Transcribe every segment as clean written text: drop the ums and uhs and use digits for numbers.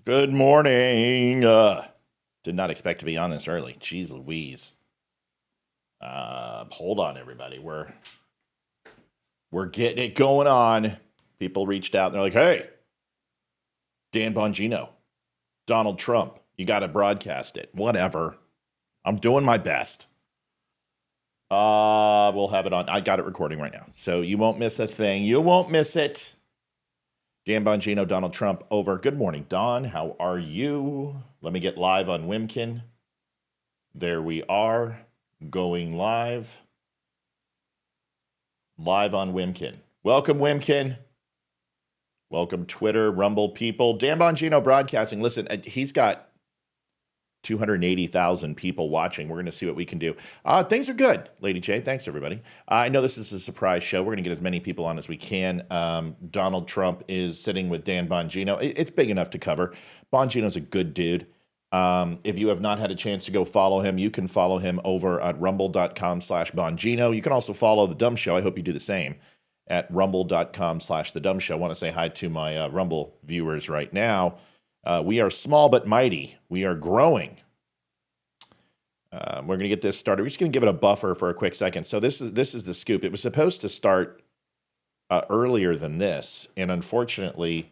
Good morning. Did not expect to be on this early. Jeez Louise. Hold on, everybody. We're getting it going on. People reached out and they're like, hey, Dan Bongino, Donald Trump, you got to broadcast it. Whatever. I'm doing my best. We'll have it on. I got it recording right now. So you won't miss a thing. You won't miss it. Dan Bongino, Donald Trump, over. Good morning, Don. How are you? Let me get live on Wimkin. There we are. Going live. Live on Wimkin. Welcome, Wimkin. Welcome, Twitter, Rumble people. Dan Bongino broadcasting. Listen, he's got 280,000 people watching. We're going to see what we can do. Things are good, Lady J. Thanks, everybody. I know this is a surprise show. We're going to get as many people on as we can. Donald Trump is sitting with Dan Bongino. It's big enough to cover. Bongino's a good dude. If you have not had a chance to go follow him, you can follow him over at rumble.com/Bongino. You can also follow The Dumb Show. I hope you do the same at rumble.com/The Dumb Show. I want to say hi to my Rumble viewers right now. We are small but mighty. We are growing. We're going to get this started. We're just going to give it a buffer for a quick second. So this is the scoop. It was supposed to start earlier than this, and unfortunately,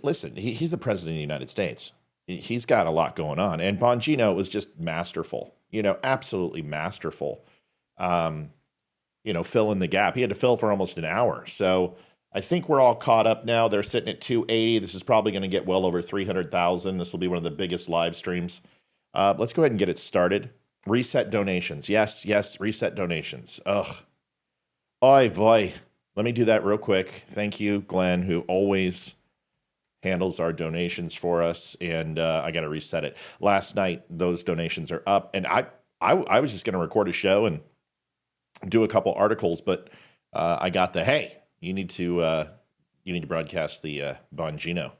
listen, he's the president of the United States. He's got a lot going on, and Bongino was just masterful. Absolutely masterful. Fill in the gap. He had to fill for almost an hour. So I think we're all caught up now. They're sitting at 280. This is probably going to get well over 300,000. This will be one of the biggest live streams. Let's go ahead and get it started. Reset donations. Yes, reset donations. Ugh. Oy vey. Let me do that real quick. Thank you, Glenn, who always handles our donations for us. And I got to reset it. Last night, those donations are up. And I was just going to record a show and do a couple articles, but I got the, hey, you need to broadcast the Bongino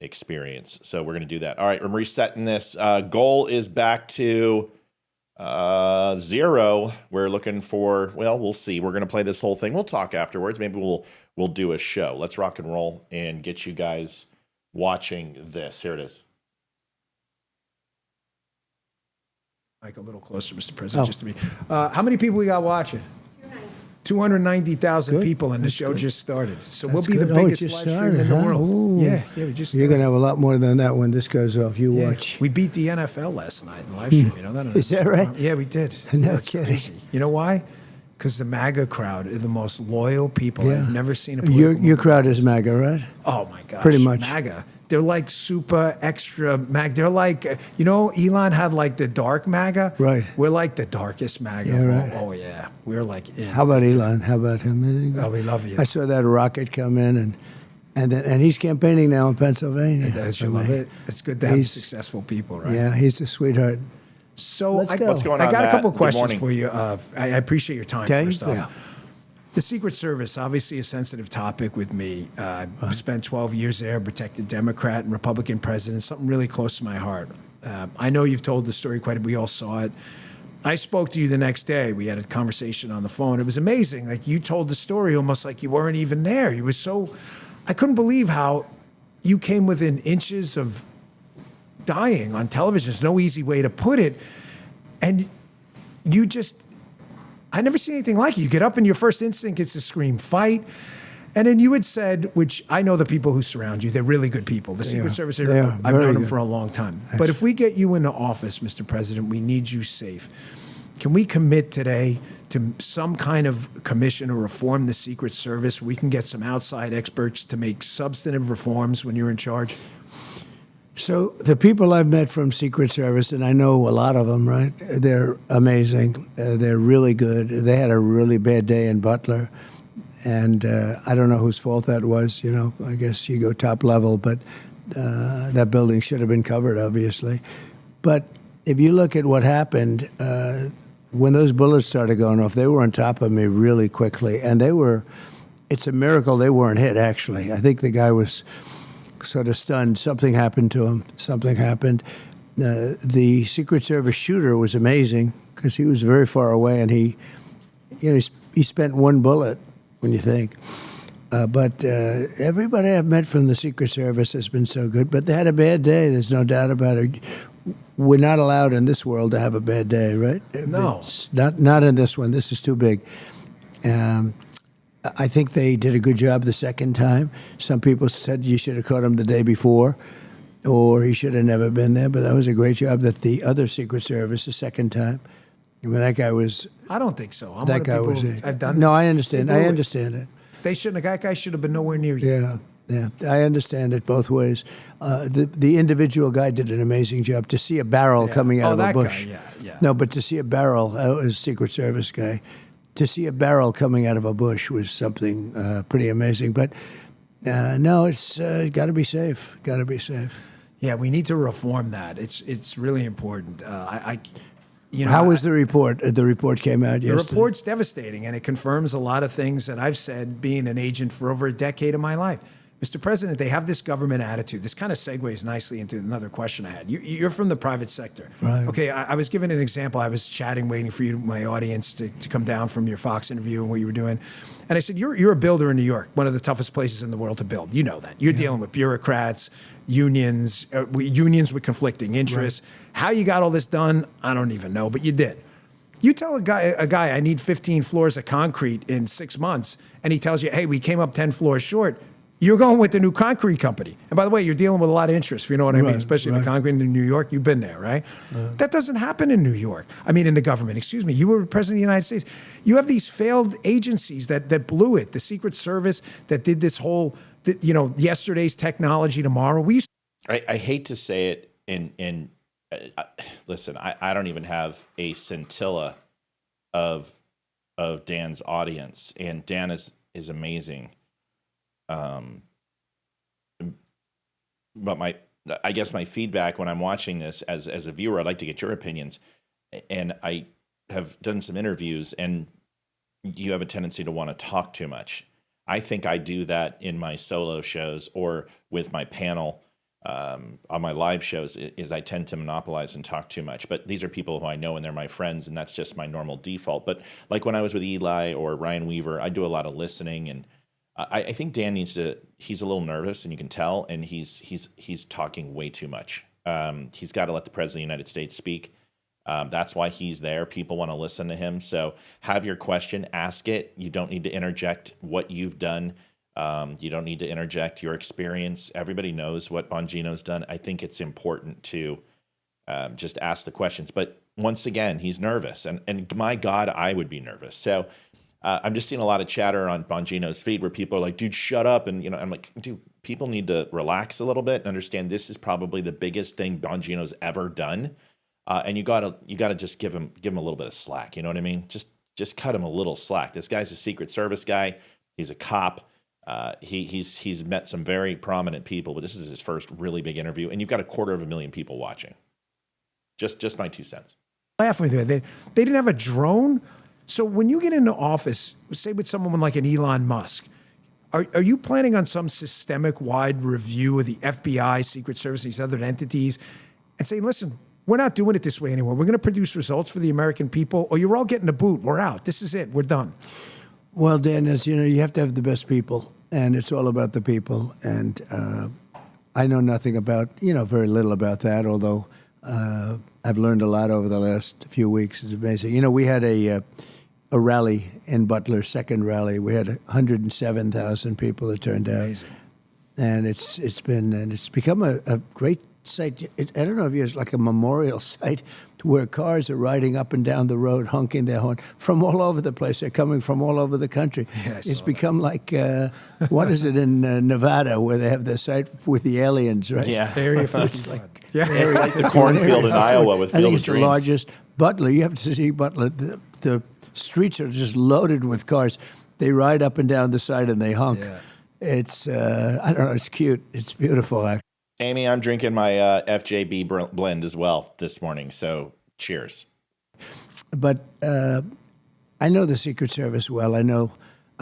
experience. So we're going to do that. All right, I'm resetting this. Goal is back to 0. We're looking for, well, we'll see. We're going to play this whole thing. We'll talk afterwards. Maybe we'll do a show. Let's rock and roll and get you guys watching this. Here it is. Mike, a little closer, Mr. President, just to me. How many people we got watching? 290,000 people, and the show just started. So we'll be the biggest live stream in the world. Ooh. Yeah, we just started. You're going to have a lot more than that when this goes off. You watch. We beat the NFL last night in live stream. You know that? Is that right? Yeah, we did. No That's kidding. crazy. You know why? Because the MAGA crowd are the most loyal people I've never seen. Your crowd is MAGA, right? Oh my gosh, Pretty much. MAGA. They're like super extra MAGA. They're like, Elon had like the dark MAGA. Right. We're like the darkest MAGA. Yeah, right. Oh yeah. We're like. How about Elon? How about him? Oh, we love you. I saw that rocket come in, and he's campaigning now in Pennsylvania. Don't you love it? It's good to have successful people, right? Yeah, he's a sweetheart. So Let's go. What's going on, I got Matt? a couple Good questions morning. for you. I appreciate your time, Okay, first off. yeah. The Secret Service, obviously a sensitive topic with me. I spent 12 years there, protected Democrat and Republican presidents, something really close to my heart. I know you've told the story quite a bit. We all saw it. I spoke to you the next day. We had a conversation on the phone. It was amazing. Like, you told the story almost like you weren't even there. You was so, I couldn't believe how you came within inches of dying on television. There's no easy way to put it. And you just, I never seen anything like it. You get up and your first instinct is to scream, fight. And then you had said, which I know the people who surround you, they're really good people. The Secret Service, I've known them for a long time. But if we get you into office, Mr. President, we need you safe. Can we commit today to some kind of commission or reform the Secret Service? We can get some outside experts to make substantive reforms when you're in charge. So the people I've met from Secret Service, and I know a lot of them, right? They're amazing. They're really good. They had a really bad day in Butler, and I don't know whose fault that was. I guess you go top level, but that building should have been covered, obviously. But if you look at what happened, when those bullets started going off, they were on top of me really quickly, and it's a miracle they weren't hit, actually. I think the guy was sort of stunned. Something happened to him. Something happened. The Secret Service shooter was amazing because he was very far away, and he spent one bullet, when you think. But everybody I've met from the Secret Service has been so good. But they had a bad day. There's no doubt about it. We're not allowed in this world to have a bad day, right? No. It's not in this one. This is too big. I think they did a good job the second time. Some people said you should have caught him the day before, or he should have never been there. But that was a great job that the other Secret Service the second time. I mean, that guy was. I don't think so. I'm That one of guy people was. who- I've done No, this. I understand. They I blew it. understand it. They shouldn't. That guy should have been nowhere near you. Yeah, yeah, I understand it both ways. The individual guy did an amazing job. To see a barrel coming out of that a bush. guy, yeah. No, but to see a barrel, was a Secret Service guy. To see a barrel coming out of a bush was something pretty amazing. But no, it's got to be safe. Got to be safe. Yeah, we need to reform that. It's really important. How was the report? The report came out The yesterday. report's devastating, and it confirms a lot of things that I've said being an agent for over a decade of my life. Mr. President, they have this government attitude. This kind of segues nicely into another question I had. You're from the private sector. Right. Okay, I was given an example. I was chatting, waiting for you, my audience, to come down from your Fox interview and what you were doing. And I said, you're a builder in New York, one of the toughest places in the world to build. You know that. You're dealing with bureaucrats, unions with conflicting interests. Right. How you got all this done, I don't even know, but you did. You tell a guy, I need 15 floors of concrete in 6 months, and he tells you, hey, we came up 10 floors short. You're going with the new concrete company. And by the way, you're dealing with a lot of interest, if you know what I mean, especially in the concrete in New York. You've been there, right? That doesn't happen in New York. I mean, in the government, excuse me. You were president of the United States. You have these failed agencies that blew it. The Secret Service that did this whole, yesterday's technology tomorrow. I hate to say it, and listen, I don't even have a scintilla of Dan's audience, and Dan is amazing. But I guess my feedback when I'm watching this as a viewer, I'd like to get your opinions. And I have done some interviews, and you have a tendency to want to talk too much. I think I do that in my solo shows or with my panel on my live shows. Is I tend to monopolize and talk too much. But these are people who I know and they're my friends, and that's just my normal default. But like when I was with Eli or Ryan Weaver, I do a lot of listening, and I think Dan needs to. He's a little nervous, and you can tell, and he's talking way too much. He's got to let the president of the United States speak. That's why he's there. People want to listen to him. So have your question, ask it. You don't need to interject what you've done. You don't need to interject your experience. Everybody knows what Bongino's done. I think it's important to just ask the questions. But once again, he's nervous, and my God, I would be nervous. So. I'm just seeing a lot of chatter on Bongino's feed where people are like, dude, shut up. And, I'm like, dude, people need to relax a little bit and understand this is probably the biggest thing Bongino's ever done. And you gotta just give him a little bit of slack. You know what I mean? Just cut him a little slack. This guy's a Secret Service guy. He's a cop. He's met some very prominent people, but this is his first really big interview. And you've got 250,000 people watching. Just my 2 cents. Laugh with you. They didn't have a drone. So when you get into office, say with someone like an Elon Musk, are you planning on some systemic wide review of the FBI, Secret Service, these other entities, and saying, listen, we're not doing it this way anymore. We're going to produce results for the American people, or you're all getting the boot. We're out. This is it. We're done. Well, Dan, as you know, you have to have the best people, and it's all about the people. And I know nothing about, very little about that, although I've learned a lot over the last few weeks. It's amazing. We had a rally in Butler, second rally. We had 107,000 people that turned out. Amazing. And it's become a great site. I don't know if it's like a memorial site to where cars are riding up and down the road, honking their horn from all over the place. They're coming from all over the country. Yeah, it's become like, what is it in Nevada where they have their site with the aliens, right? Yeah. Area 51. It's like the cornfield in Iowa with I think Field of it's the Dreams. largest. Butler, you have to see Butler. The streets are just loaded with cars. They ride up and down the side and they honk. Yeah. It's, I don't know, it's cute. It's beautiful, actually. Amy, I'm drinking my FJB blend as well this morning, so cheers. But I know the Secret Service well. I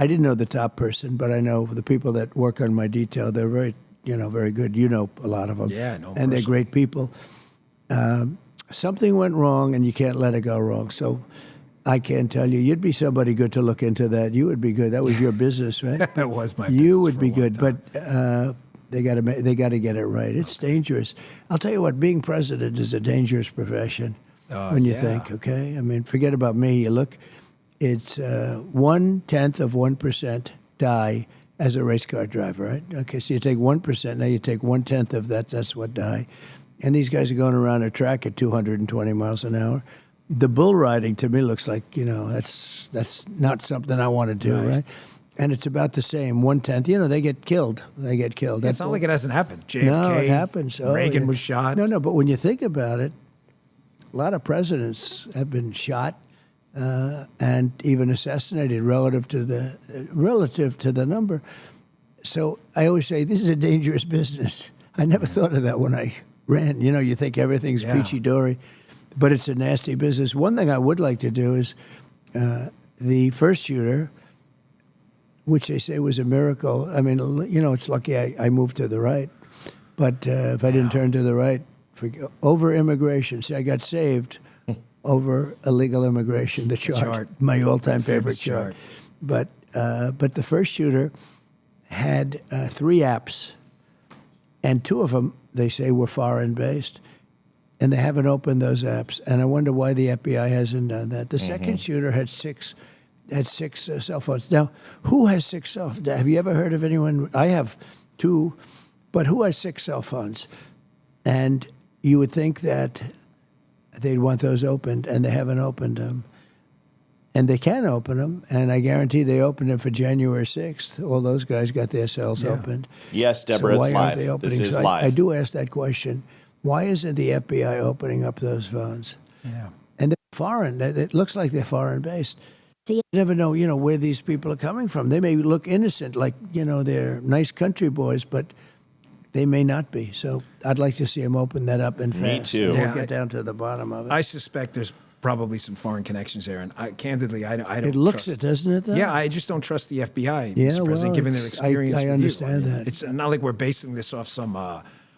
didn't know the top person, but I know the people that work on my detail. They're very, very good. You know a lot of them. Yeah, I know. And they're great people. Something went wrong, and you can't let it go wrong. So I can't tell you. You'd be somebody good to look into that. You would be good. That was your business, right? That was my You business would for be a long good, time. but they got to get it right. It's dangerous. I'll tell you what. Being president is a dangerous profession when you yeah. think. Okay, I mean, forget about me. You look, it's 0.1% die as a race car driver, right? Okay, so you take 1%. Now you take 1/10 of that. That's what die. And these guys are going around a track at 220 miles an hour. The bull riding to me looks like, that's not something I want to do, right? And it's about the same, 1/10. They get killed. They get killed. It's not like it hasn't happened. JFK, No, it happens. Oh, Reagan yeah. was shot. No, but when you think about it, a lot of presidents have been shot and even assassinated relative to the number. So I always say this is a dangerous business. I never thought of that when I ran. You think everything's Yeah. peachy dory, but it's a nasty business. One thing I would like to do is the first shooter, which they say was a miracle. I mean, it's lucky I moved to the right, but if I didn't turn to the right, over immigration. See, I got saved over illegal immigration. The chart. My all-time favorite chart. But the first shooter had 3 apps, and 2 of them they say were foreign based, and they haven't opened those apps. And I wonder why the FBI hasn't done that. The second shooter had 6 cell phones. Now, who has 6 cell phones? Have you ever heard of anyone? I have 2, but who has 6 cell phones? And you would think that they'd want those opened, and they haven't opened them. And they can open them, and I guarantee they opened them for January 6th. All those guys got their cells opened. Yes, Deborah, So why it's aren't live. they opening? This is So live. I do ask that question. Why isn't the FBI opening up those phones? Yeah. And they're foreign. It looks like they're foreign-based. So you never know, where these people are coming from. They may look innocent, like, they're nice country boys, but they may not be. So I'd like to see them open that up and fast. Me too. And we'll Yeah, get down to the bottom of it. I suspect there's probably some foreign connections there, and candidly, I don't. It looks trust. it, doesn't it? Though? Yeah, I just don't trust the FBI, Yeah, Mr. President, well, given their it's- experience. I with understand you. that. It's not like we're basing this off some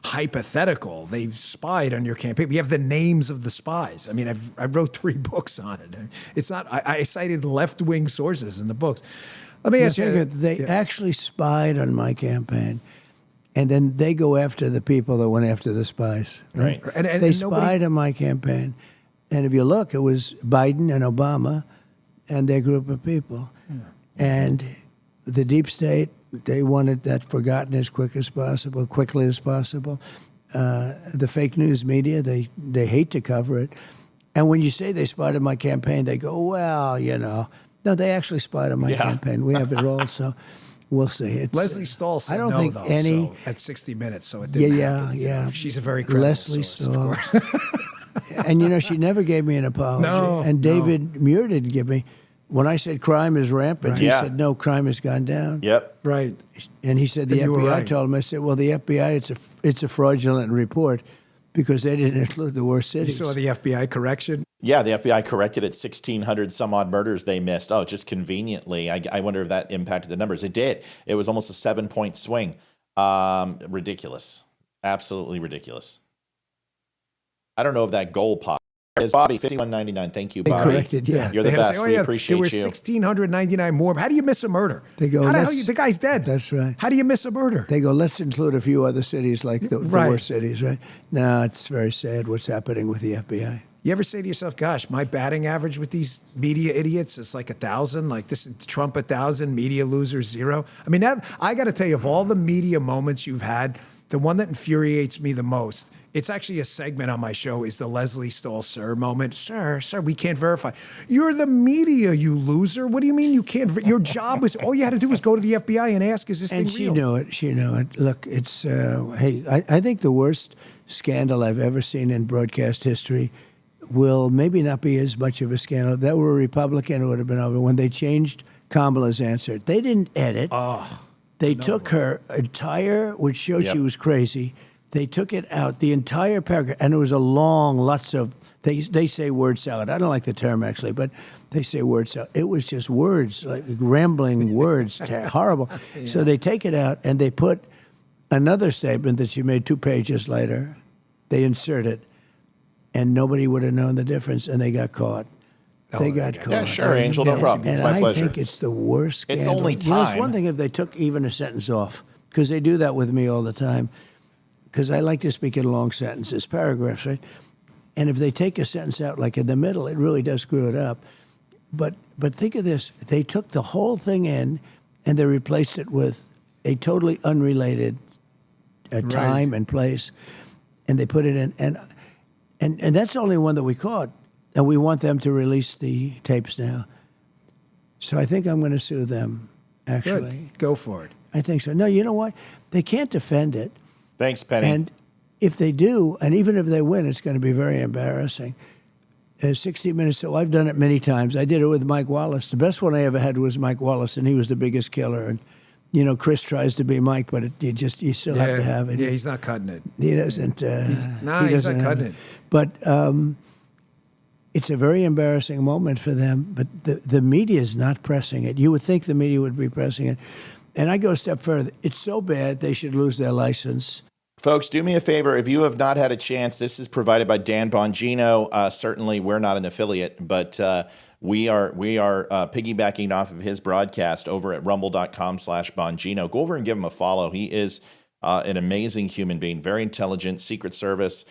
hypothetical. They've spied on your campaign. We have the names of the spies. I mean, I wrote 3 books on it. It's not. I cited left-wing sources in the books. Let me ask you. They actually spied on my campaign, and then they go after the people that went after the spies. Right. And They nobody- spied on my campaign. And if you look, it was Biden and Obama and their group of people. And the deep state, they wanted that forgotten as quickly as possible. The fake news media, they hate to cover it. And when you say they spied on my campaign, they go, well, No, they actually spied on my campaign. We have it all, so we'll see. It's, Leslie Stahl said I don't no, think though, any. so at 60 Minutes, so it didn't happen. Yeah. She's a very credible Leslie source, of Stahl. course. And she never gave me an apology. No, and no. David Muir didn't give me. When I said crime is rampant, he Yeah. said no, crime has gone down. Yep. Right. And he said the And you were FBI right. told him. I said, well, the FBI, it's a fraudulent report because they didn't include the worst You cities. saw the FBI correction? Yeah, the FBI corrected it 1,600 some odd murders they missed. Oh, just conveniently. I wonder if that impacted the numbers. It did. It was almost a 7-point swing. Ridiculous. Absolutely ridiculous. I don't know if that goal pop is Bobby 51.99. Thank you, They Bobby. corrected, yeah. You're the They had to best. say, We there appreciate were you. 1,699 more. How do you miss a murder? They go, How the hell let's- the guy's dead. That's right. How do you miss a murder? They go, let's include a few other cities like the Right. worst cities, right? No, it's very sad what's happening with the FBI. You ever say to yourself, gosh, my batting average with these media idiots is like 1,000, like this is Trump 1,000, media losers 0. I mean, I got to tell you, of all the media moments you've had, the one that infuriates me the most, it's actually a segment on my show, is the Leslie Stahl sir moment. Sir, we can't verify. You're the media, you loser. What do you mean you can't? Your job was, all you had to do was go to the FBI and ask, is this And thing she real? knew it. She knew it. Look, it's, I think the worst scandal I've ever seen in broadcast history will maybe not be as much of a scandal. If that were a Republican, it would have been over. When they changed Kamala's answer, they didn't edit. They took her entire, which showed she was crazy. They took it out, the entire paragraph, and it was a long, lots of, they say word salad. I don't like the term, actually, but they say word salad. It was just words, like rambling words, horrible. So they take it out, and they put another statement that she made 2 pages later. They insert it, and nobody would have known the difference, and they got caught. They got caught. Yeah, sure, Angel, no problem. And It's my I pleasure. think it's the worst scandal. It's only You know, it's time. one thing if they took even a sentence off, because they do that with me all the time, because I like to speak in long sentences, paragraphs, right? And if they take a sentence out like in the middle, it really does screw it up. But think of this. They took the whole thing in and they replaced it with a totally unrelated time and place, and they put it in. And that's the only one that we caught. And we want them to release the tapes now. So I think I'm going to sue them, actually. Good. Go for it. I think so. No, you know what? They can't defend it. Thanks, Penny. And if they do, and even if they win, it's going to be very embarrassing. 60 Minutes, so I've done it many times. I did it with Mike Wallace. The best one I ever had was Mike Wallace, and he was the biggest killer. And, you know, Chris tries to be Mike, but you still have to have it. Yeah, he's not cutting it. He doesn't. He's not doesn't have cutting it. But it's a very embarrassing moment for them. But the media is not pressing it. You would think the media would be pressing it. And I go a step further. It's so bad they should lose their license. Folks, do me a favor. If you have not had a chance, this is provided by Dan Bongino. Certainly, we're not an affiliate, but we are piggybacking off of his broadcast over at rumble.com/Bongino. Go over and give him a follow. He is an amazing human being, very intelligent, Secret Service,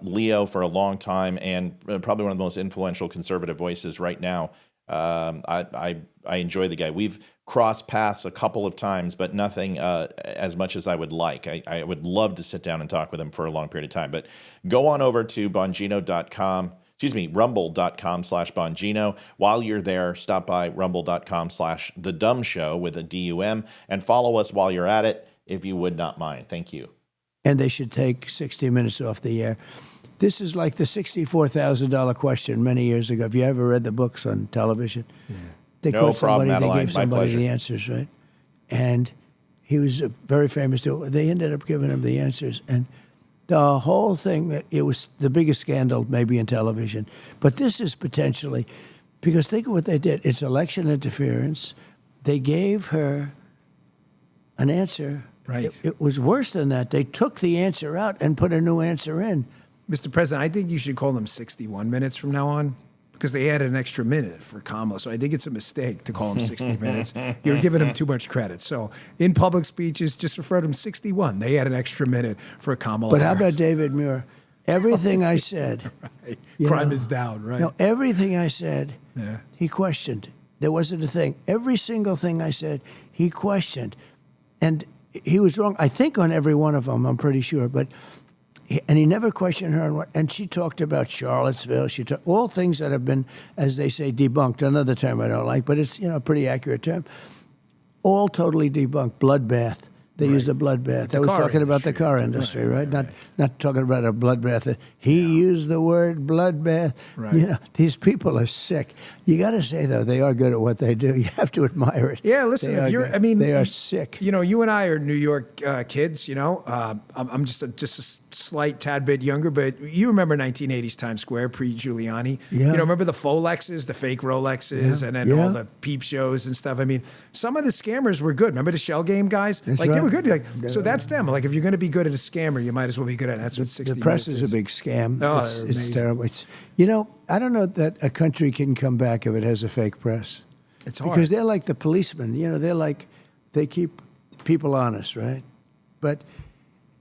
Leo for a long time, and probably one of the most influential conservative voices right now. I enjoy the guy. We've crossed paths a couple of times, but nothing as much as I would like. I would love to sit down and talk with him for a long period of time. But go on over to Bongino.com. Rumble.com/Bongino. While you're there, stop by Rumble.com/The DUM Show with a DUM and follow us while you're at it, if you would not mind. Thank you. And they should take 60 Minutes off the air. This is like the $64,000 question many years ago. Have you ever read the books on television? Yeah. They No caught somebody, problem, they Madeline. gave My somebody pleasure. the answers, right? And he was very famous too. They ended up giving him the answers. And the whole thing, it was the biggest scandal maybe in television. But this is potentially, because think of what they did. It's election interference. They gave her an answer. Right. It was worse than that. They took the answer out and put a new answer in. Mr. President, I think you should call them 61 minutes from now on because they added an extra minute for Kamala. So I think it's a mistake to call them 60 minutes. You're giving them too much credit. So in public speeches, just refer to them 61. They add an extra minute for Kamala. But how about David Muir? Everything I said. Right. you Crime know, is down, right? No, everything I said, Yeah. he questioned. There wasn't a thing. Every single thing I said, he questioned. And he was wrong, I think, on every one of them, I'm pretty sure. But he never questioned her. And she talked about Charlottesville. She talked all things that have been, as they say, debunked. Another term I don't like, but it's a pretty accurate term. All totally debunked. Bloodbath. They used a bloodbath. I was talking about the car industry, right? Not talking about a bloodbath. He used the word bloodbath. Right. You know, these people are sick. You got to say, though, they are good at what they do. You have to admire it. Yeah, listen, They if are you're, good. I mean, they are sick. You know, you and I are New York kids, you know. I'm just a slight tad bit younger, but you remember 1980s Times Square, pre-Giuliani. Yeah. You know, remember the Folexes, the fake Rolexes, and then all the peep shows and stuff. I mean, some of the scammers were good. Remember the shell game guys? That's like, they right. were good. Like, so that's them. Like, if you're going to be good at a scammer, you might as well be good at it. That's what 60 The press minutes is a big scam. Oh, it's they're amazing. terrible. I don't know that a country can come back if it has a fake press. It's hard. Because they're like the policemen. You know, they keep people honest, right? But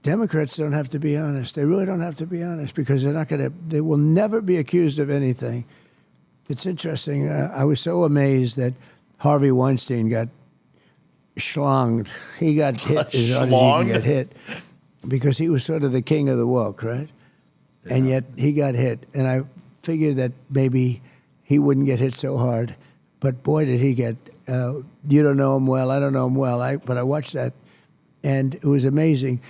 Democrats don't have to be honest. They really don't have to be honest because they will never be accused of anything. It's interesting. I was so amazed that Harvey Weinstein got schlonged. He got hit as hard as he can get hit because he was sort of the king of the woke, right? Yeah. And yet he got hit. And I figured that maybe he wouldn't get hit so hard. But boy, did he get, you don't know him well, I don't know him well, but I watched that, and it was amazing.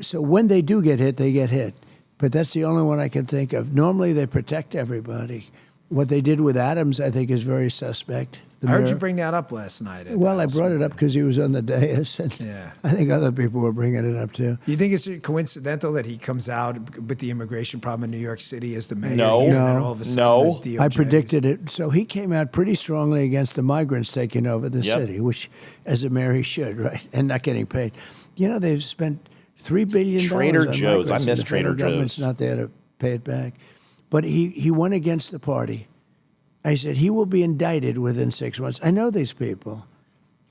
So when they do get hit, they get hit. But that's the only one I can think of. Normally, they protect everybody. What they did with Adams, I think, is very suspect. I heard you bring that up last night. Well, I brought it up because he was on the dais, and I think other people were bringing it up too. You think it's coincidental that he comes out with the immigration problem in New York City as the mayor? No. Here, and then all of a sudden the DOJ I predicted it. So he came out pretty strongly against the migrants taking over the city, which, as a mayor, he should, right? And not getting paid. You know, they've spent $3 billion Trader on Joe's. I migrants, miss and the Trader federal government's Joe's. not there to pay it back. But he went against the party. I said, he will be indicted within 6 months. I know these people.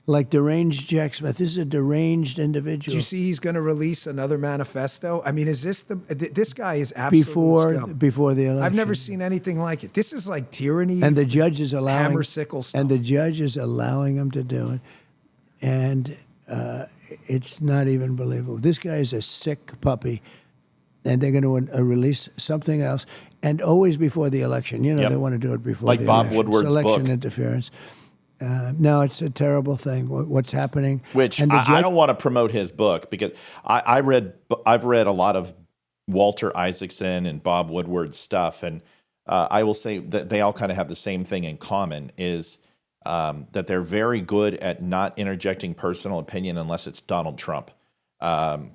Like deranged Jack Smith. This is a deranged Do individual. you see he's going to release another manifesto? I mean, is this this guy is absolutely scum. Before the election. I've never seen anything like it. This is like tyranny. And the judge is allowing hammer sickle stuff. And the judge is allowing him to do it. And it's not even believable. This guy is a sick puppy. And they're going to release something else. And always before the election. You know, Yep. they want to do it before Like the Bob election. Woodward's It's election book. interference. No, it's a terrible thing. What's happening? Which and the I don't want to promote his book because I've read a lot of Walter Isaacson and Bob Woodward's stuff, and I will say that they all kind of have the same thing in common: is that they're very good at not interjecting personal opinion unless it's Donald Trump. I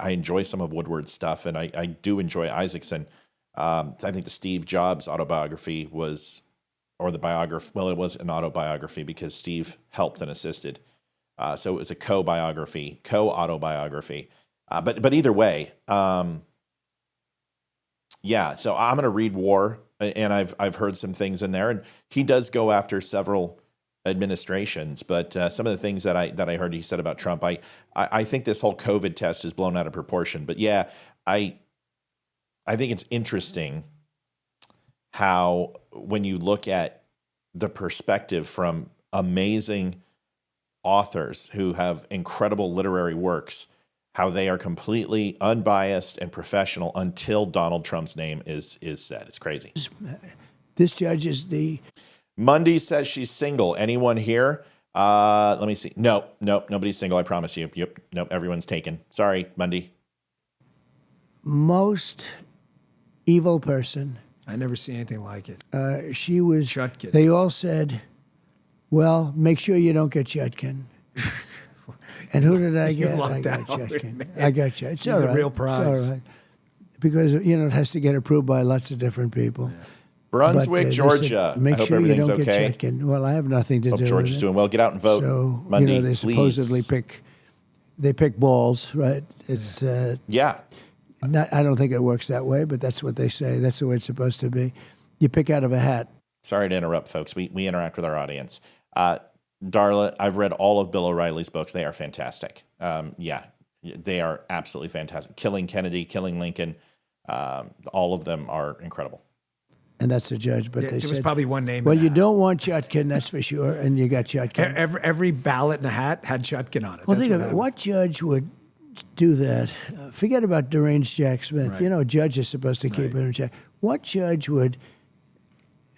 enjoy some of Woodward's stuff, and I do enjoy Isaacson. I think the Steve Jobs autobiography was. Or the biography. Well, it was an autobiography because Steve helped and assisted. So it was a co-autobiography. But either way, yeah. So I'm going to read War, and I've heard some things in there, and he does go after several administrations. But some of the things that I heard he said about Trump, I think this whole COVID test is blown out of proportion. But yeah, I think it's interesting how when you look at the perspective from amazing authors who have incredible literary works, how they are completely unbiased and professional until Donald Trump's name is said. It's crazy. This judge is the... Mundy says she's single. Anyone here? Let me see. Nope, nobody's single, I promise you. Yep, nope, everyone's taken. Sorry, Mundy. Most evil person... I never see anything like it. She was. Chutkin. They all said, "Well, make sure you don't get Chutkin." And who did I You get? lucked I got out, Chutkin. man. I got Chutkin. She's a real prize. It's all right. Because it has to get approved by lots of different people. Yeah. Brunswick, They Georgia. said, make I hope sure you everything's don't okay. get Chutkin. Well, I have nothing to Hope do George with is it. doing well. Get out and vote. So Monday, they please. supposedly pick balls, right? It's Yeah. I don't think it works that way, but that's what they say. That's the way it's supposed to be. You pick out of a hat. Sorry to interrupt, folks. We interact with our audience. Darla, I've read all of Bill O'Reilly's books. They are fantastic. Yeah, they are absolutely fantastic. Killing Kennedy, Killing Lincoln, all of them are incredible. And that's the judge. But Yeah, they there said, was probably one name. well, in you that. don't want Chutkin, that's for sure, and you got Chutkin. Every ballot in a hat had Chutkin on it. Well, That's think of it. happened. What judge would do that? Forget about deranged Jack Smith. Right. You know, a judge is supposed to keep it in check. What judge would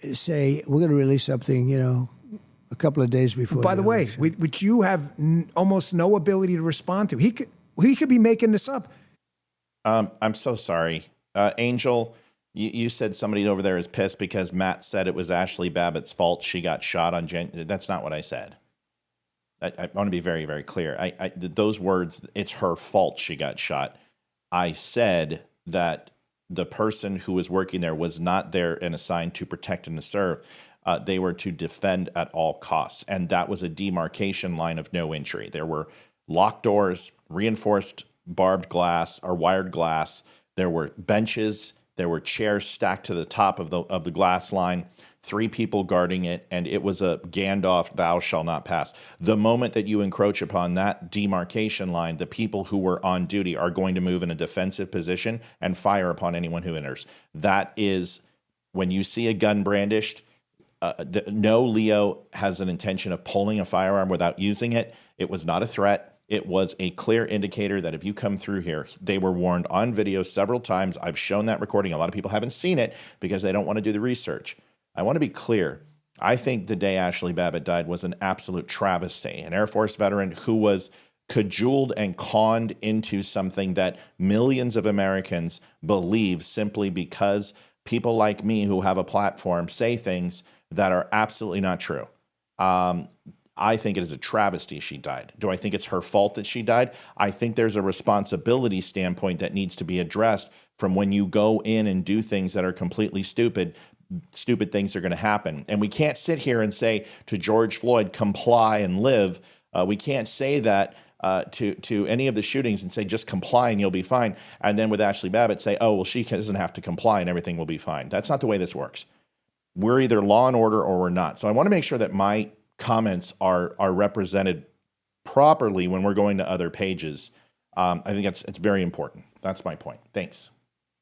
say, we're going to release something, a couple of days before? By the way, election? which you have almost no ability to respond to. He could be making this up. I'm so sorry. Angel, you said somebody over there is pissed because Matt said it was Ashley Babbitt's fault she got shot on That's not what I said. I want to be very, very clear. Those words, it's her fault she got shot. I said that the person who was working there was not there and assigned to protect and to serve. They were to defend at all costs. And that was a demarcation line of no entry. There were locked doors, reinforced barbed glass or wired glass. There were benches. There were chairs stacked to the top of the glass line, 3 people guarding it, and it was a Gandalf, thou shall not pass. The moment that you encroach upon that demarcation line, the people who were on duty are going to move in a defensive position and fire upon anyone who enters. That is, when you see a gun brandished, no Leo has an intention of pulling a firearm without using it. It was not a threat. It was a clear indicator that if you come through here, they were warned on video several times. I've shown that recording. A lot of people haven't seen it because they don't want to do the research. I want to be clear. I think the day Ashley Babbitt died was an absolute travesty. An Air Force veteran who was cajoled and conned into something that millions of Americans believe simply because people like me who have a platform say things that are absolutely not true. I think it is a travesty she died. Do I think it's her fault that she died? I think there's a responsibility standpoint that needs to be addressed from when you go in and do things that are completely stupid. Stupid things are going to happen. And we can't sit here and say to George Floyd, comply and live. We can't say that to any of the shootings and say, just comply and you'll be fine. And then with Ashley Babbitt say, oh, well, she doesn't have to comply and everything will be fine. That's not the way this works. we're either law and order or we're not. So I want to make sure that my comments are represented properly when we're going to other pages. I think it's very important. That's my point. Thanks.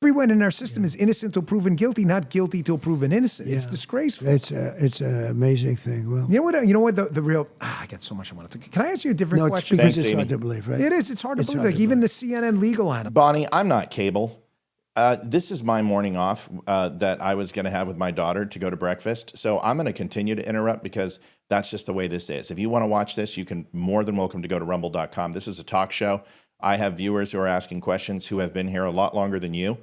Everyone in our system is innocent till proven guilty, not guilty till proven innocent. It's disgraceful. It's an amazing thing. Well, You know what? The real. I got so much I want to. Can I ask you a different no, it's question? because Thanks, it's Amy. hard to believe, right? It is. It's hard to It's believe. hard Like to even the CNN legal analyst. Bonnie, I'm not cable. This is my morning off that I was going to have with my daughter to go to breakfast. So I'm going to continue to interrupt because that's just the way this is. If you want to watch this, you can more than welcome to go to rumble.com. This is a talk show. I have viewers who are asking questions who have been here a lot longer than you,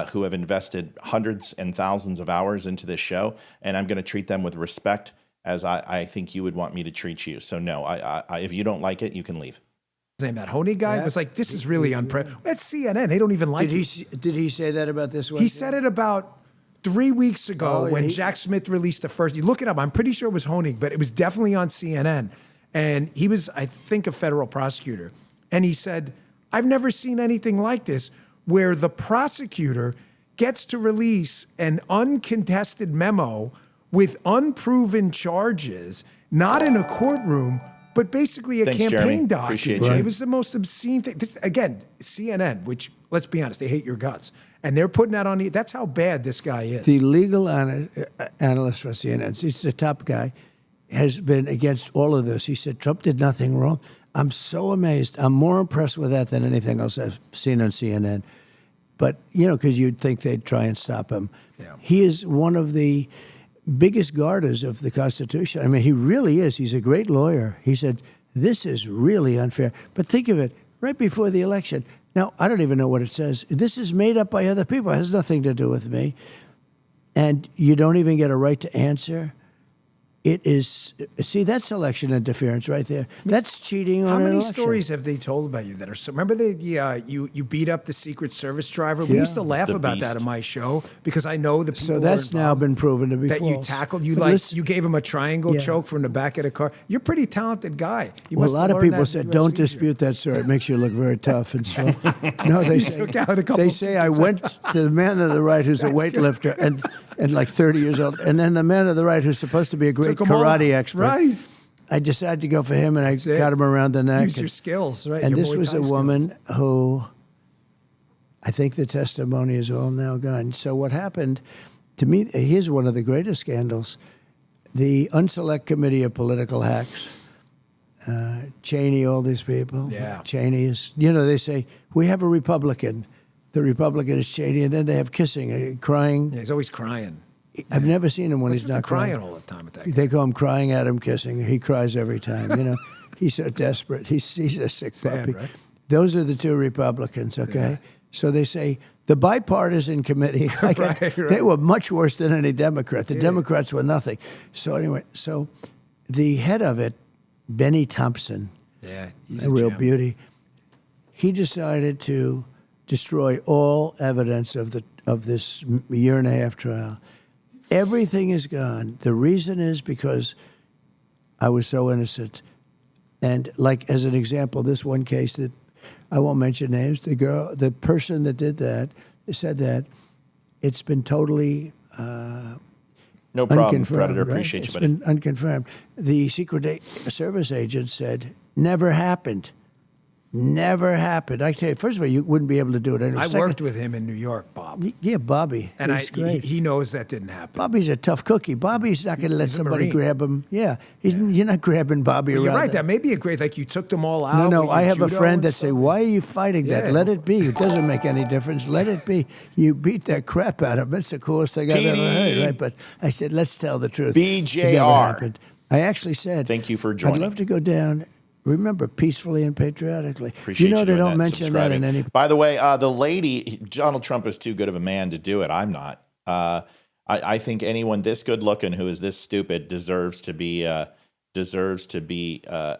who have invested hundreds and thousands of hours into this show. And I'm going to treat them with respect as I think you would want me to treat you. So no, if you don't like it, you can leave. Name that Honey guy was like, this is really unprecedented. That's CNN. They don't even like it. Did he say that about this one? He said it about 3 weeks ago when Jack Smith released the first. You look it up. I'm pretty sure it was Honig, but it was definitely on CNN. And he was, I think, a federal prosecutor. And he said, I've never seen anything like this where the prosecutor gets to release an uncontested memo with unproven charges, not in a courtroom, but basically a Thanks, campaign Jeremy. document. Appreciate you. It was the most obscene thing. This, again, CNN, which, let's be honest, they hate your guts. And they're putting that on the, that's how bad this guy is. The legal analyst for CNN, he's the top guy, has been against all of this. He said Trump did nothing wrong. I'm so amazed. I'm more impressed with that than anything else I've seen on CNN. But, because you'd think they'd try and stop him. Yeah. He is one of the biggest guarders of the Constitution. I mean, he really is. He's a great lawyer. He said, this is really unfair. But think of it, right before the election. Now, I don't even know what it says. This is made up by other people. It has nothing to do with me. And you don't even get a right to answer. It is, see, that's election interference right there. That's cheating on How an many election. stories have they told about you that are so? Remember you beat up the Secret Service driver? We used to laugh The about that beast. on my show because I know the people. So that's who are now involved been proven to be that you false. tackled. You But listen- you gave him a triangle Yeah. choke from the back of the car. You're a pretty talented guy. You Well, a must lot have of learned people that said, in don't USC. dispute that, sir. It makes you look very tough and strong. No, they say, took out a couple they say I went to the man to the right who's a weightlifter and like 30 years old, and then the man to the right who's supposed to be a great Took 'em all karate out. expert. Right. I decided to go for him, and I it. got him around the neck. Use your skills, right? And your this Muay was Thai a skills. woman who, I think the testimony is all now gone. So what happened, to me, here's one of the greatest scandals. The Unselect Committee of Political Hacks, Cheney, all these people. Yeah. Cheney is, they say, we have a Republican. The Republican is Cheney, and then they have kissing, crying. Yeah, he's always crying. I've never seen him when What's he's with the not crying all the time with that guy? They call him crying at him, kissing. He cries every time. He's so desperate. He's a sick Sad, puppy. right? Those are the two Republicans. Okay, so they say the bipartisan committee. Right. They were much worse than any Democrat. The Democrats were nothing. So anyway, the head of it, Benny Thompson, Yeah, he's a real gem. beauty. He decided to destroy all evidence of this year and a half trial. Everything is gone. The reason is because I was so innocent. And like as an example, this one case that I won't mention names, the person that did that said that it's been totally No problem, unconfirmed. Predator. Right? Appreciate you, It's buddy. been unconfirmed. The Secret Service agent said, never happened. Never happened. I tell you, first of all, you wouldn't be able to do it. Anyway. I Second- worked with him in New York, Bob, Yeah, Bobby. and He's great. he knows that didn't happen. Bobby's a tough cookie. Bobby's not going to let He's a somebody Marine. grab him. Yeah, you're not grabbing Bobby But around. you're right. the- That may be a great. Like you took them all No, out. no. with I your have a judo friend and that say, stuff. "Why are you fighting that? Yeah, Let go it be. It doesn't make any difference. Let it be. You beat that crap out of him. It's the coolest thing I've ever heard." Right? But I said, "Let's tell the truth." BJR. It never happened. I actually said, Thank you for I'd joining. love to go down. Remember, peacefully and patriotically. Appreciate they doing don't that, mention that in subscribing. any. By the way, the lady, Donald Trump is too good of a man to do it. I'm not. I think anyone this good looking who is this stupid deserves to be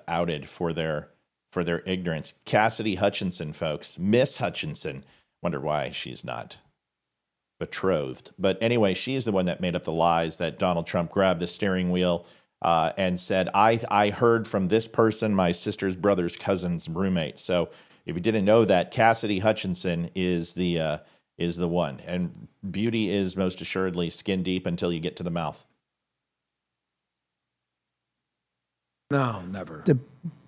outed for their ignorance. Cassidy Hutchinson, folks, Miss Hutchinson. Wonder why she's not betrothed. But anyway, she's the one that made up the lies that Donald Trump grabbed the steering wheel and said, I heard from this person, my sister's brother's cousin's roommate. So if you didn't know that, Cassidy Hutchinson is the is the one. And beauty is most assuredly skin deep until you get to the mouth. No, never. The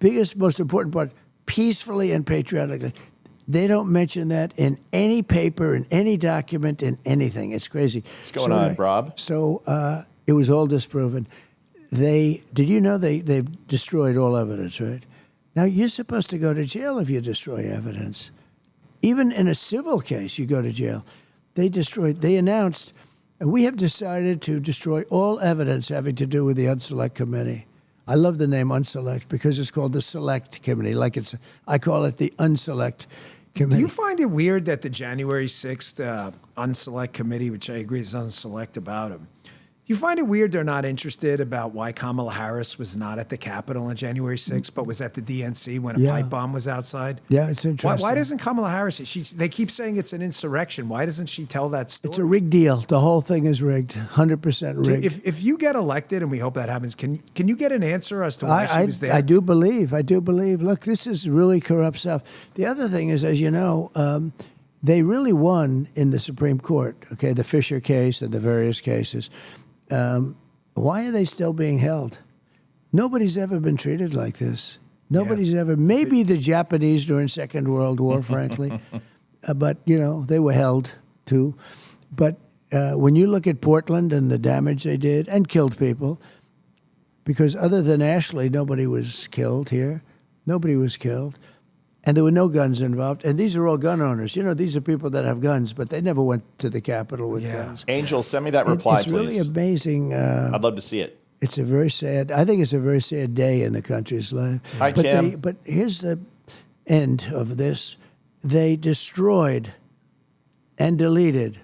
biggest, most important part, peacefully and patriotically. They don't mention that in any paper, in any document, in anything. It's crazy. What's going on, Rob? So it was all disproven. Did you know they've destroyed all evidence, right? Now, you're supposed to go to jail if you destroy evidence. Even in a civil case, you go to jail. They announced, we have decided to destroy all evidence having to do with the Unselect Committee. I love the name Unselect because it's called the Select Committee. I call it the Unselect Committee. Do you find it weird that the January 6th Unselect Committee, which I agree is unselect about him, do you find it weird they're not interested about why Kamala Harris was not at the Capitol on January 6th, but was at the DNC when a pipe bomb was outside? Yeah, it's interesting. Why doesn't Kamala Harris? They keep saying it's an insurrection. Why doesn't she tell that story? It's a rigged deal. The whole thing is rigged, 100% rigged. If you get elected, and we hope that happens, can you get an answer as to why she was there? I do believe. Look, this is really corrupt stuff. The other thing is, as you know, they really won in the Supreme Court, okay, the Fisher case and the various cases. Why are they still being held? Nobody's ever been treated like this. Nobody's ever. Maybe the Japanese during Second World War, frankly, but they were held too. But when you look at Portland and the damage they did and killed people, because other than Ashley, nobody was killed here. Nobody was killed. And there were no guns involved. And these are all gun owners. These are people that have guns, but they never went to the Capitol with guns. Angel, send me that reply, it's please. It's really amazing. I'd love to see it. It's a very sad, I think it's a very sad day in the country's life. Hi, Kim. But here's the end of this. They destroyed and deleted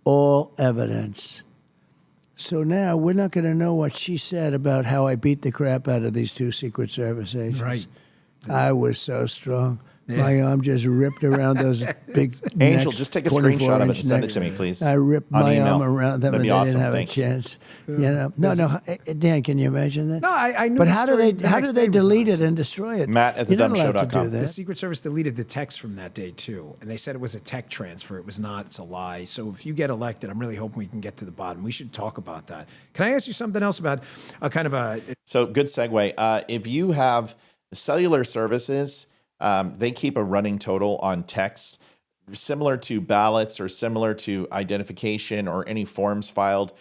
all evidence. So now we're not going to know what she said about how I beat the crap out of these two Secret Service agents. Right. I was so strong. My arm just ripped around those big Angel, necks, just take a screenshot of it and 24-inch send it necks. to me, please. I ripped On my email. arm around them, That'd and be they awesome. didn't have Thanks. a chance. No, Dan, can you imagine that? No, I knew. But the how do story they the how next do day they was delete nuts. it and destroy it? Matt at You're not allowed to thedumshow.com. do The that. Secret Service deleted the text from that day too, and they said it was a tech transfer. It was not. It's a lie. So if you get elected, I'm really hoping we can get to the bottom. We should talk about that. Can I ask you something else about a kind of a? So good segue. If you have cellular services, they keep a running total on texts, similar to ballots or similar to identification or any forms filed.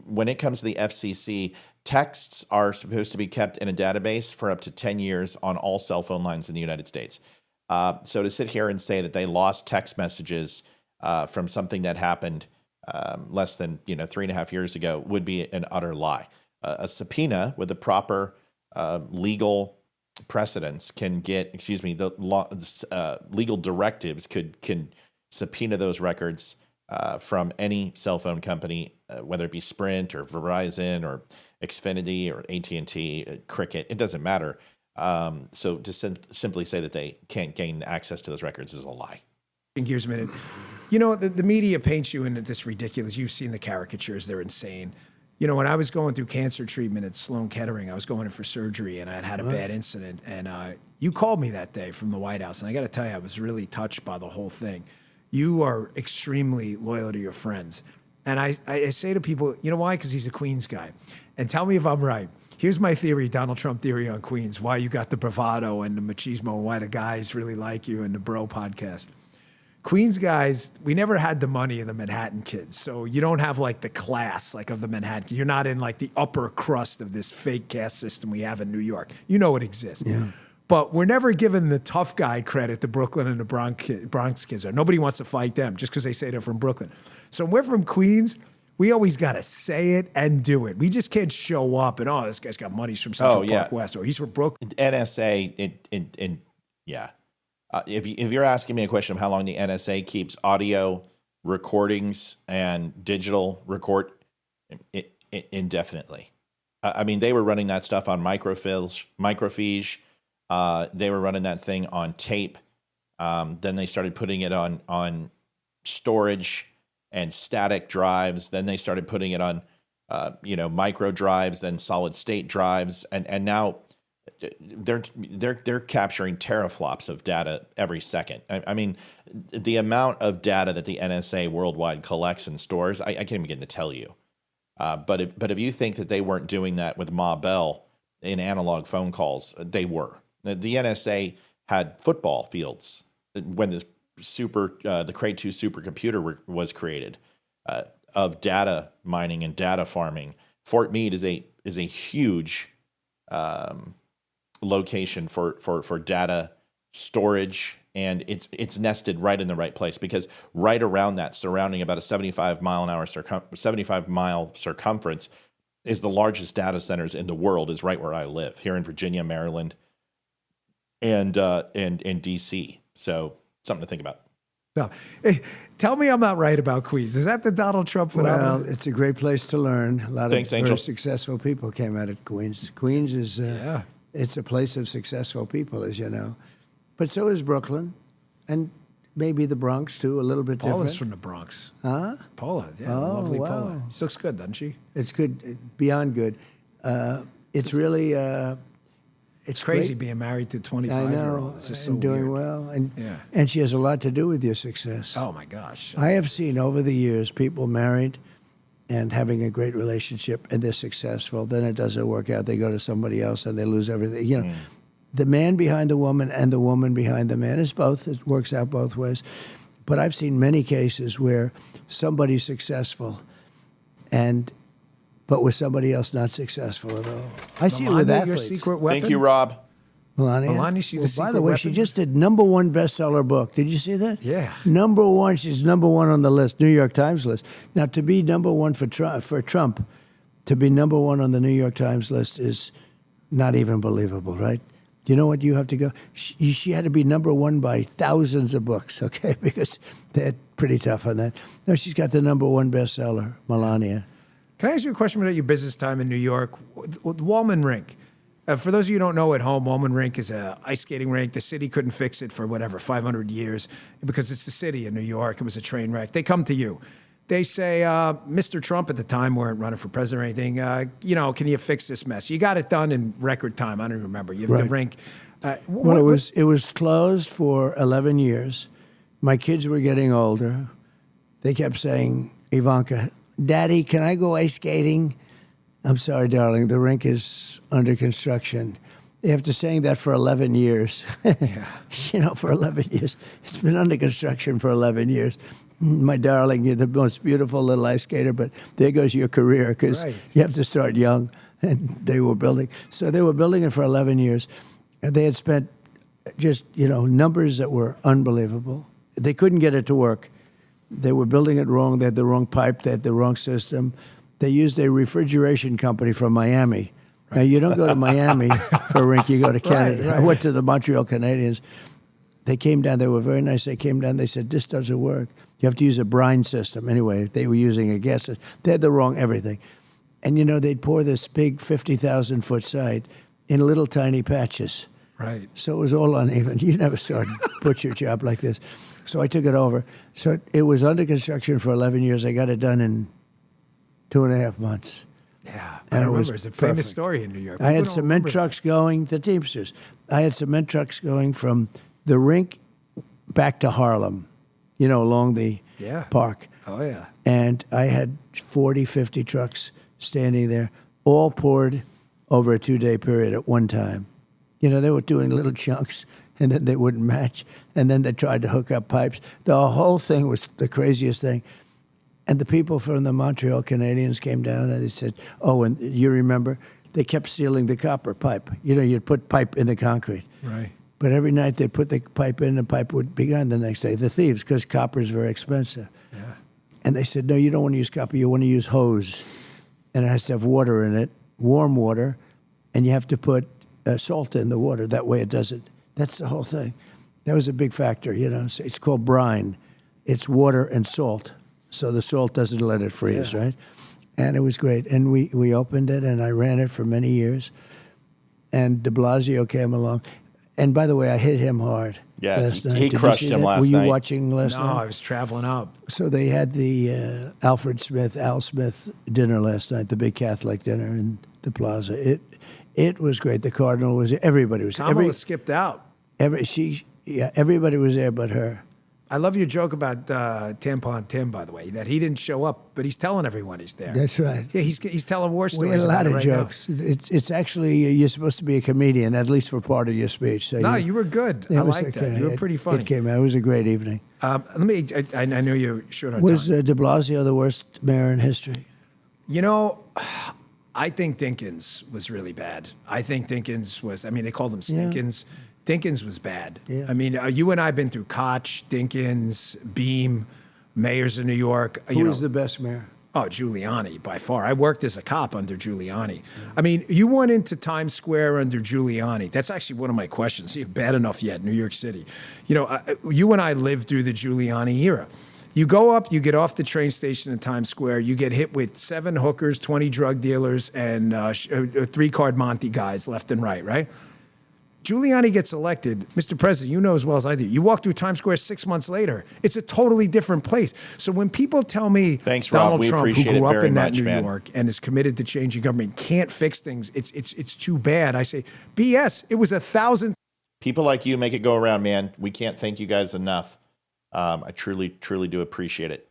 When it comes to the FCC, texts are supposed to be kept in a database for up to 10 years on all cell phone lines in the United States. So to sit here and say that they lost text messages from something that happened less than 3.5 years ago would be an utter lie. A subpoena with the proper legal precedents can get, legal directives can subpoena those records from any cell phone company, whether it be Sprint or Verizon or Xfinity or AT&T, Cricket, it doesn't matter. So to simply say that they can't gain access to those records is a lie. Gears a minute. The media paints you into this ridiculous. You've seen the caricatures; they're insane. When I was going through cancer treatment at Sloan Kettering, I was going in for surgery, and I had a bad incident. And you called me that day from the White House, and I got to tell you, I was really touched by the whole thing. You are extremely loyal to your friends. And I say to people, you know why? Because he's a Queens guy. And tell me if I'm right. Here's my theory, Donald Trump theory on Queens, why you got the bravado and the machismo, and why the guys really like you and the Bro podcast. Queens guys, we never had the money of the Manhattan kids. So you don't have like the class of the Manhattan. You're not in like the upper crust of this fake caste system we have in New York. You know it exists. Yeah. But we're never given the tough guy credit the Brooklyn and the Bronx kids are. Nobody wants to fight them just because they say they're from Brooklyn. So when we're from Queens, we always got to say it and do it. We just can't show up and, this guy's got money. He's from Central Park West, or he's from Brooklyn. NSA, yeah. If you're asking me a question of how long the NSA keeps audio recordings and digital record, indefinitely. I mean, they were running that stuff on microfiche. They were running that thing on tape. Then they started putting it on storage and static drives. Then they started putting it on, micro drives, then solid state drives, and now they're capturing teraflops of data every second. I mean, the amount of data that the NSA worldwide collects and stores, I can't even begin to tell you. But if you think that they weren't doing that with Ma Bell in analog phone calls, they were. The NSA had football fields when the Cray 2 supercomputer was created, of data mining and data farming. Fort Meade is a huge location for data storage, and it's nested right in the right place, because right around that, surrounding about a 75-mile circumference, is the largest data centers in the world, is right where I live, here in Virginia, Maryland, and DC. So something to think about. No. Hey, tell me I'm not right about Queens. Is that the Donald Trump phenomenon? Well, it's a great place to learn. A lot Thanks, of Angel. very successful people came out of Queens. Queens is it's a place of successful people, as you know. But so is Brooklyn, and maybe the Bronx too, a little bit Paula's different. from the Bronx. Huh? Paula, yeah, Oh, lovely wow. Paula. She looks good, doesn't she? It's good, beyond good. It's really It's crazy great. being married to a I 25-year-old. know, It's just so and doing weird. well, and Yeah. and she has a lot to do with your success. Oh my gosh. I have seen over the years people married and having a great relationship, and they're successful. Then it doesn't work out. They go to somebody else and they lose everything. You know, the man behind the woman and the woman behind the man is both. It works out both ways. But I've seen many cases where somebody's successful, but with somebody else not successful at all. I see it with Melania, your athletes. secret weapon. Thank you, Rob. Melania. Melania, she's a By the secret way, she weapon? just did #1 bestseller book. Did you see that? Yeah. #1. She's #1 on the list, New York Times list. Now, to be #1 for Trump, to be #1 on the New York Times list is not even believable, right? You know what? You have to go. She had to be #1 by thousands of books, okay? Because they're pretty tough on that. No, she's got the #1 bestseller, Melania. Can I ask you a question about your business time in New York? With Wallman Rink. For those of you who don't know at home, Wallman Rink is a ice skating rink. The city couldn't fix it for 500 years because it's the city of New York. It was a train wreck. They come to you. They say, Mr. Trump at the time weren't running for president or anything. Can you fix this mess? You got it done in record time. I don't even remember. You have the Right. rink. Well, it was closed for 11 years. My kids were getting older. They kept saying, Ivanka, Daddy, can I go ice skating? I'm sorry, darling. The rink is under construction. After saying that for 11 years, for 11 years, it's been under construction for 11 years. My darling, you're the most beautiful little ice skater, but there goes your career, because you have to start young. And they were building. So they were building it for 11 years. And they had spent just, numbers that were unbelievable. They couldn't get it to work. They were building it wrong. They had the wrong pipe. They had the wrong system. They used a refrigeration company from Miami. Right. Now, you don't go to Miami for a rink. You go to Canada. Right. I went to the Montreal Canadiens. They came down. They were very nice. They came down. They said, this doesn't work. You have to use a brine system. Anyway, they were using a gas system. They had the wrong everything. And, they'd pour this big 50,000-foot site in little tiny patches. Right. So it was all uneven. You never saw a butcher job like this. So I took it over. So it was under construction for 11 years. I got it done in 2.5 months. Yeah, And I it remember. was It's a perfect. famous story in New York. I had People don't cement remember trucks going, the Teamsters. I had cement trucks going from the rink back to Harlem, along the park. Oh, yeah. And I had 40, 50 trucks standing there, all poured over a 2-day period at one time. They were doing little chunks, and then they wouldn't match, and then they tried to hook up pipes. The whole thing was the craziest thing. And the people from the Montreal Canadiens came down, and they said, oh, and you remember, they kept stealing the copper pipe. You'd put pipe in the concrete. Right. But every night they'd put the pipe in, the pipe would be gone the next day. The thieves, because copper is very expensive. Yeah. And they said, no, you don't want to use copper, you want to use hose. And it has to have water in it, warm water, and you have to put salt in the water. That way it doesn't. That's the whole thing. That was a big factor, So it's called brine. It's water and salt. So the salt doesn't let it freeze, right? And it was great. And we opened it, and I ran it for many years. And de Blasio came along. And by the way, I hit him hard last night. He Did you crushed see him that? last Were night. you watching last No, night? I was traveling up. So they had the Al Smith dinner last night, the big Catholic dinner in the Plaza. It was great. The Cardinal was there. Everybody was there. Kamala skipped out. Everybody was there but her. I love your joke about Tampon Tim, by the way, that he didn't show up, but he's telling everyone he's there. That's right. Yeah, he's telling war stories. We had a lot about it of right jokes. It's actually, you're supposed to be a comedian, at least for part of your speech. So now. No, you were good. I liked that. You were pretty funny. It came out. It was a great evening. Let me, I know you're short on Was time. de Blasio the worst mayor in history? You know, I think Dinkins was really bad. I think Dinkins was, I mean, they called him Stinkins. Dinkins was bad. Yeah. I mean, you and I have been through Koch, Dinkins, Beam, mayors of New York. Who was the best mayor? Oh, Giuliani, by far. I worked as a cop under Giuliani. I mean, you went into Times Square under Giuliani. That's actually one of my questions. See if bad enough yet, New York City. You know, you and I lived through the Giuliani era. You go up, you get off the train station in Times Square, you get hit with 7 hookers, 20 drug dealers, and 3-card Monte guys left and right? Giuliani gets elected. Mr. President, you know as well as I do. You walk through Times Square 6 months later, it's a totally different place. So when people tell me Thanks, Rob. Donald We Trump, who appreciate it grew up very in that much, New man. York and is committed to changing government, can't fix things, it's too bad. I say, BS. It was 1,000. People like you make it go around, man. We can't thank you guys enough. I truly, truly do appreciate it.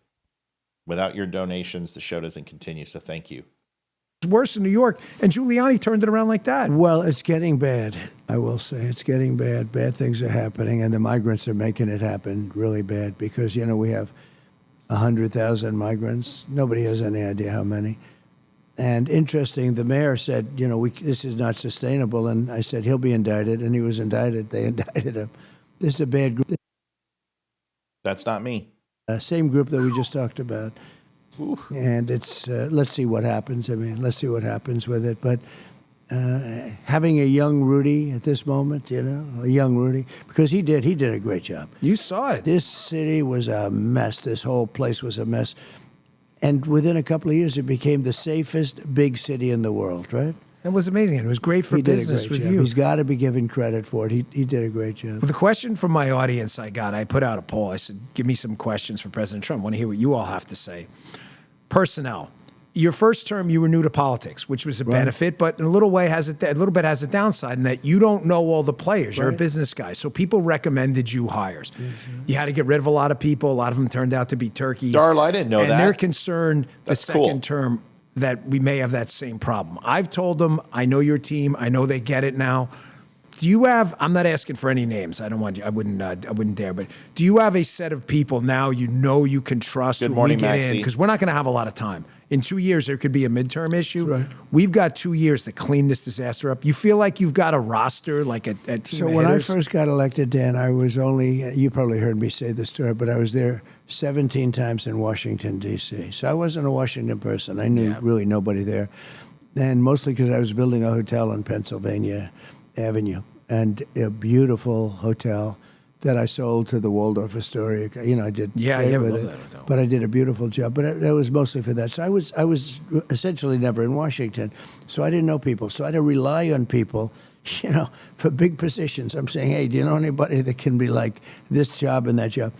Without your donations, the show doesn't continue. So thank you. Worse in New York, and Giuliani turned it around like that. Well, it's getting bad, I will say. It's getting bad. Bad things are happening, and the migrants are making it happen really bad because, you know, we have 100,000 migrants. Nobody has any idea how many. And interesting, the mayor said, you know, this is not sustainable. And I said, he'll be indicted, and he was indicted. They indicted him. This is a bad group. That's not me. Same group that we just talked about. Ooh. And it's, let's see what happens. I mean, let's see what happens with it. But having a young Rudy at this moment, you know, a young Rudy, because he did a great job. You saw it. This city was a mess. This whole place was a mess. And within a couple of years, it became the safest big city in the world, right? It was amazing. It was great for He did a business great with job. you. He's got to be given credit for it. He did a great job. The question from my audience I put out a poll. I said, give me some questions for President Trump. I want to hear what you all have to say. Personnel. Your first term, you were new to politics, which was a benefit, but in a little way has a little bit has a downside in that you don't know all the players. You're a business guy, so people recommended you hires. You had to get rid of a lot of people. A lot of them turned out to be turkeys. Darl, I didn't know and that. they're concerned That's the cool. second term that we may have that same problem. I've told them, I know your team. I know they get it now. Do you have? I'm not asking for any names. I don't want you. I wouldn't dare. But do you have a set of people now you know you can trust? Good who morning, we get Maxie. in because we're not going to have a lot of time. In 2 years, there could be a midterm issue. Right. We've got 2 years to clean this disaster up. You feel like you've got a roster, like a team. So of when I hitters? first got elected, Dan, I was only, you probably heard me say this story, but I was there 17 times in Washington, D.C. So I wasn't a Washington person. I knew really nobody there. And mostly because I was building a hotel on Pennsylvania Avenue, and a beautiful hotel that I sold to the Waldorf Astoria. You know, I did Yeah, great yeah, with love it, that hotel. but I did a beautiful job. But that was mostly for that. So I was essentially never in Washington, so I didn't know people. So I had to rely on people, you know, for big positions. I'm saying, hey, do you know anybody that can be like this job and that job?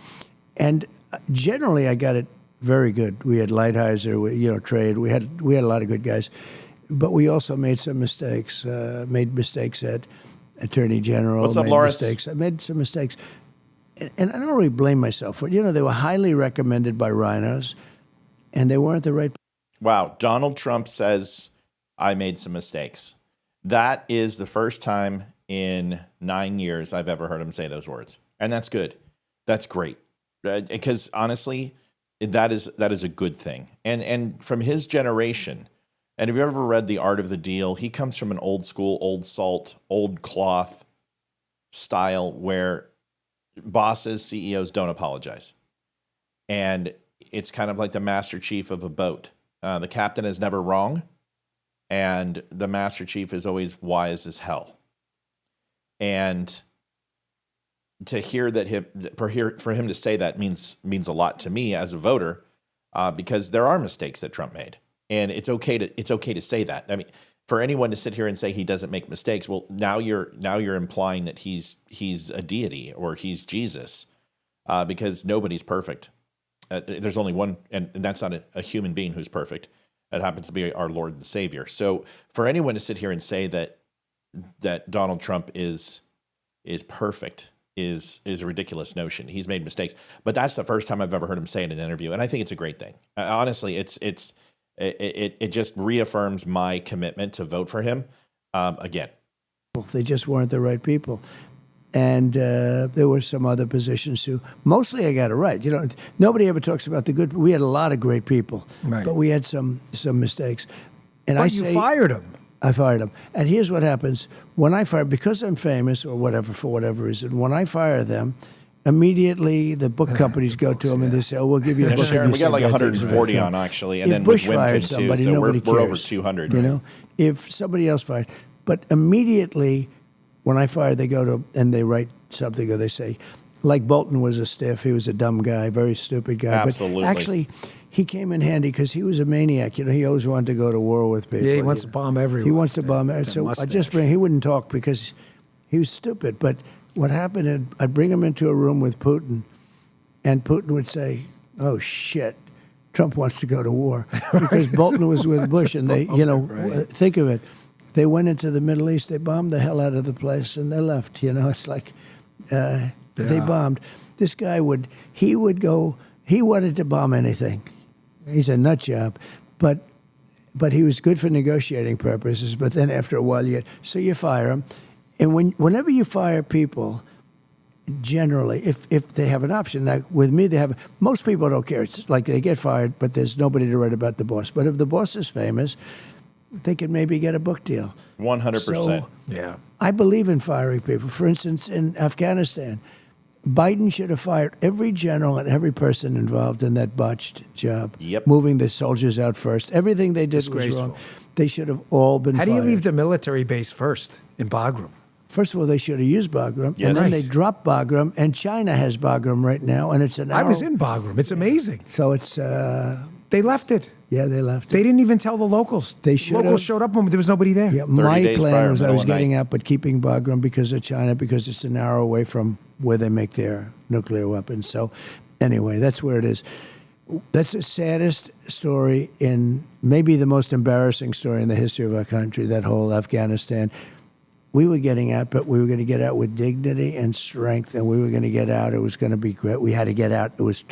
And generally, I got it very good. We had Lighthizer, trade. We had a lot of good guys, but we also made some mistakes. Made mistakes at Attorney General. What's up, made Lawrence? Mistakes. I made some mistakes. And I don't really blame myself for it. You know, they were highly recommended by rhinos, and they weren't the right. Wow. Donald Trump says, I made some mistakes. That is the first time in 9 years I've ever heard him say those words. And that's good. That's great. Because honestly, that is a good thing. And from his generation, and have you ever read The Art of the Deal? He comes from an old school, old salt, old cloth style where bosses, CEOs don't apologize. And it's kind of like the master chief of a boat. The captain is never wrong, and the master chief is always wise as hell. And to hear that for him to say that means a lot to me as a voter, because there are mistakes that Trump made. And it's okay to say that. I mean, for anyone to sit here and say he doesn't make mistakes, well, now you're implying that he's a deity or he's Jesus, because nobody's perfect. There's only one, and that's not a human being who's perfect. It happens to be our Lord and Savior. So for anyone to sit here and say that that Donald Trump is perfect is a ridiculous notion. He's made mistakes, but that's the first time I've ever heard him say in an interview, and I think it's a great thing. Honestly, it just reaffirms my commitment to vote for him again. They just weren't the right people. And there were some other positions too. Mostly I got it right. You know, nobody ever talks about the good. We had a lot of great people, Right. but we had some mistakes. And But I you say, fired him. I fired them. And here's what happens. When I fire, because I'm famous or whatever, for whatever reason, when I fire them, immediately the book companies go to them and they say, oh, we'll give you a book. Sharon, if we you got like say bad things 140 about on Trump." actually, and If then Bush with fired Wimpkin too, somebody, so nobody we're over cares. 200. You right? know, if somebody else fired. But immediately when I fire, they go to, and they write something or they say, like Bolton was a stiff, he was a dumb guy, very stupid guy. Absolutely. But actually, he came in handy because he was a maniac. You know, he always wanted to go to war with people. Yeah, he wants to bomb everyone. He wants to bomb. That So I mustache. just bring. He wouldn't talk because he was stupid. But what happened? I'd bring him into a room with Putin, and Putin would say, "Oh shit, Trump wants to go to war," because Bolton was with Bush, and they, you know, Right. think of it. They went into the Middle East. They bombed the hell out of the place, and they left. You know, it's like they bombed. This guy he would go. He wanted to bomb anything. He's a nut job, but he was good for negotiating purposes. But then after a while, you fire him, and whenever you fire people, generally, if they have an option, like with me, most people don't care. It's like they get fired, but there's nobody to write about the boss. But if the boss is famous, they could maybe get a book deal. 100%. So Yeah. I believe in firing people. For instance, in Afghanistan, Biden should have fired every general and every person involved in that botched job. Yep. Moving the soldiers out first. Everything they did was Disgraceful. wrong. They should have all been How fired. do you leave the military base first in Bagram? First of all, they should have used Bagram. Yes. And then Right. they dropped Bagram. And China has Bagram right now. And it's an I hour. was in Bagram. It's amazing. So it's, They left it. yeah, they left. They didn't even tell the locals. They should have. Locals showed up when there was nobody there. Yeah, my days prior, plan was I middle was of getting night. out, but keeping Bagram because of China, because it's an hour away from where they make their nuclear weapons. So, anyway, that's where it is. That's the saddest story in maybe the most embarrassing story in the history of our country. That whole Afghanistan. We were getting out, but we were going to get out with dignity and strength, and we were going to get out. It was going to be great. We had to get out. It was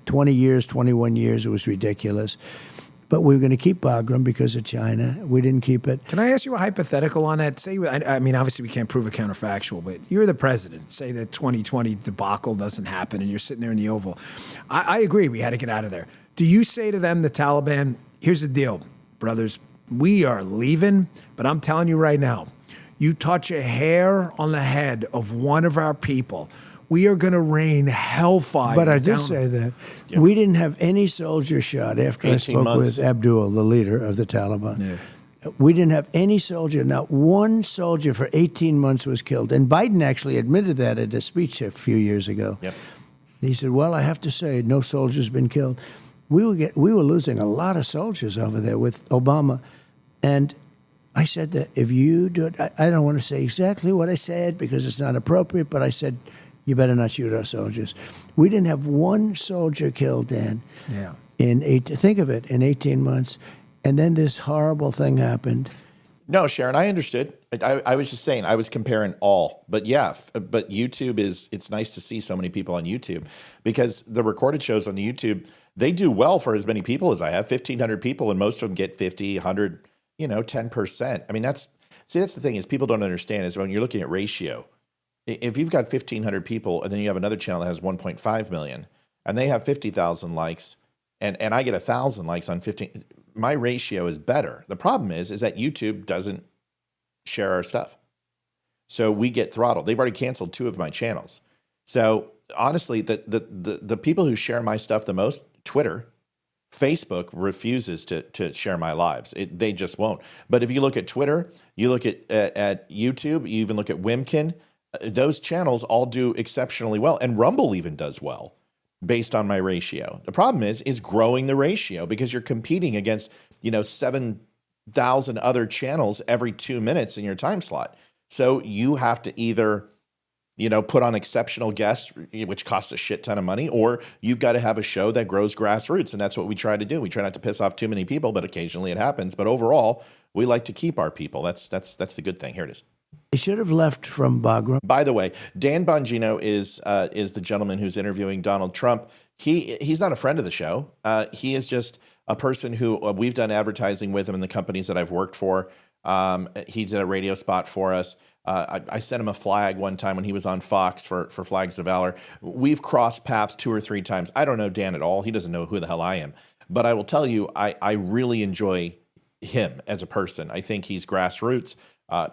20 years, 21 years. It was ridiculous. But we were going to keep Bagram because of China. We didn't keep it. Can I ask you a hypothetical on that? Say, I mean, obviously we can't prove it counterfactual, but you're the president. Say that 2020 debacle doesn't happen, and you're sitting there in the Oval. I agree. We had to get out of there. Do you say to them, the Taliban, here's the deal, brothers. We are leaving, but I'm telling you right now, you touch a hair on the head of one of our people, we are going to rain hellfire. But I did down. say that. We didn't have any soldier shot after I 18 spoke months. with Abdul, the leader of the Taliban. Yeah. We didn't have any soldier. Not one soldier for 18 months was killed. And Biden actually admitted that at a speech a few years ago. Yep. He said, well, I have to say, no soldier's been killed. We were losing a lot of soldiers over there with Obama. And I said that if you do it, I don't want to say exactly what I said because it's not appropriate, but I said, you better not shoot our soldiers. We didn't have one soldier killed, Dan. Yeah. Think of it, in 18 months. And then this horrible thing happened. No, Sharon, I understood. I was just saying, I was comparing all. But yeah, but YouTube it's nice to see so many people on YouTube because the recorded shows on YouTube, they do well for as many people as I have, 1,500 people, and most of them get 50, 100, 10%. I mean, that's the thing is people don't understand is when you're looking at ratio, if you've got 1,500 people and then you have another channel that has 1.5 million and they have 50,000 likes and I get 1,000 likes on 15, my ratio is better. The problem is that YouTube doesn't share our stuff. So we get throttled. They've already canceled 2 of my channels. So honestly, the people who share my stuff the most, Twitter, Facebook refuses to share my lives. They just won't. But if you look at Twitter, you look at YouTube, you even look at Wimpkin, those channels all do exceptionally well. And Rumble even does well based on my ratio. The problem is growing the ratio because you're competing against, 7,000 other channels every 2 minutes in your time slot. So you have to either, put on exceptional guests, which costs a shit ton of money, or you've got to have a show that grows grassroots. And that's what we try to do. We try not to piss off too many people, but occasionally it happens. But overall, we like to keep our people. That's the good thing. Here it is. He should have left from Bagram. By the way, Dan Bongino is the gentleman who's interviewing Donald Trump. He's not a friend of the show. He is just a person who we've done advertising with him in the companies that I've worked for. He did a radio spot for us. I sent him a flag one time when he was on Fox for Flags of Valor. We've crossed paths 2 or 3 times. I don't know Dan at all. He doesn't know who the hell I am. But I will tell you, I really enjoy him as a person. I think he's grassroots.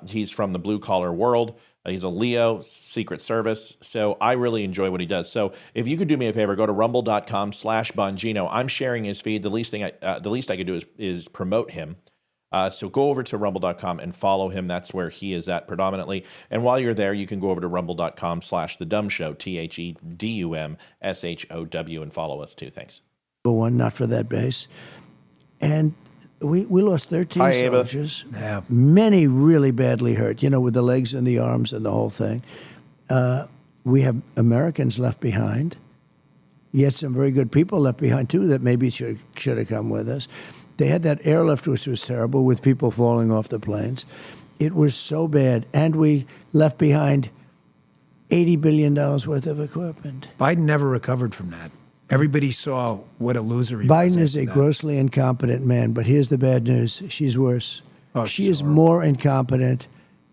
He's from the blue collar world. He's a Leo, Secret Service. So I really enjoy what he does. So if you could do me a favor, go to rumble.com/Bongino. I'm sharing his feed. The least I could do is promote him. So go over to rumble.com and follow him. That's where he is at predominantly. And while you're there, you can go over to rumble.com/The Dumb Show, THEDUMSHOW, and follow us too. Thanks. One, not for that base. And we lost 13 Hi, Ava. soldiers. Yeah. Many really badly hurt, with the legs and the arms and the whole thing. We have Americans left behind. Yet some very good people left behind, too, that maybe should have come with us. They had that airlift, which was terrible, with people falling off the planes. It was so bad. And we left behind $80 billion worth of equipment. Biden never recovered from that. Everybody saw what a loser he was. Biden is after a that. grossly incompetent man, but here's the bad news. She's worse. Oh, she she's is horrible. more incompetent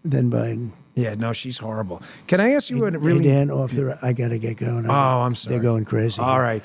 than Biden. Yeah, no, she's horrible. Can I ask you a Hey, really... Dan, I got to get going. I'm sorry. They're going crazy. All right.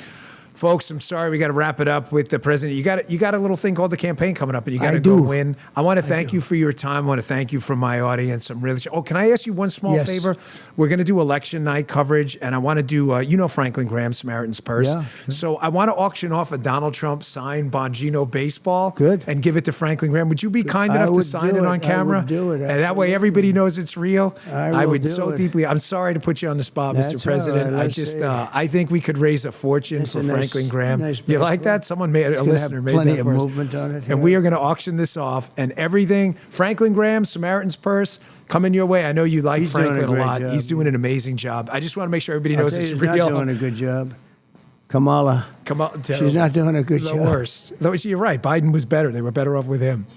Folks, I'm sorry. We got to wrap it up with the president. You got a little thing called the campaign coming up, and you got to go do. win. I want to thank you for your time. I want to thank you from my audience. I'm really. Oh, can I ask you one small Yes. favor? We're going to do election night coverage, and I want to do. Franklin Graham, Samaritan's Purse. Yeah. So I want to auction off a Donald Trump signed Bongino baseball. Good. And give it to Franklin Graham. Would you be kind I enough to would sign do it it. on I would camera? do it, And that way absolutely. everybody knows it's real. I will would do so it. deeply. I'm sorry to put you on the spot, That's Mr. all President. right. I Let's just see. I think we could raise a fortune That's for a nice- Franklin Graham. nice You like baseball. that? Someone made a gonna listener have made plenty that of for us. movement on it, And yeah. we are going to auction this off, and everything. Franklin Graham, Samaritan's Purse, coming your way. I know you like He's doing a Franklin a great lot. job. He's doing an amazing job. I just want to make sure everybody I'll knows tell you it's who's real. not doing a good job. Kamala. Come on, She's not doing a good the job. worst. Though you're right. Biden was better. They were better off with him.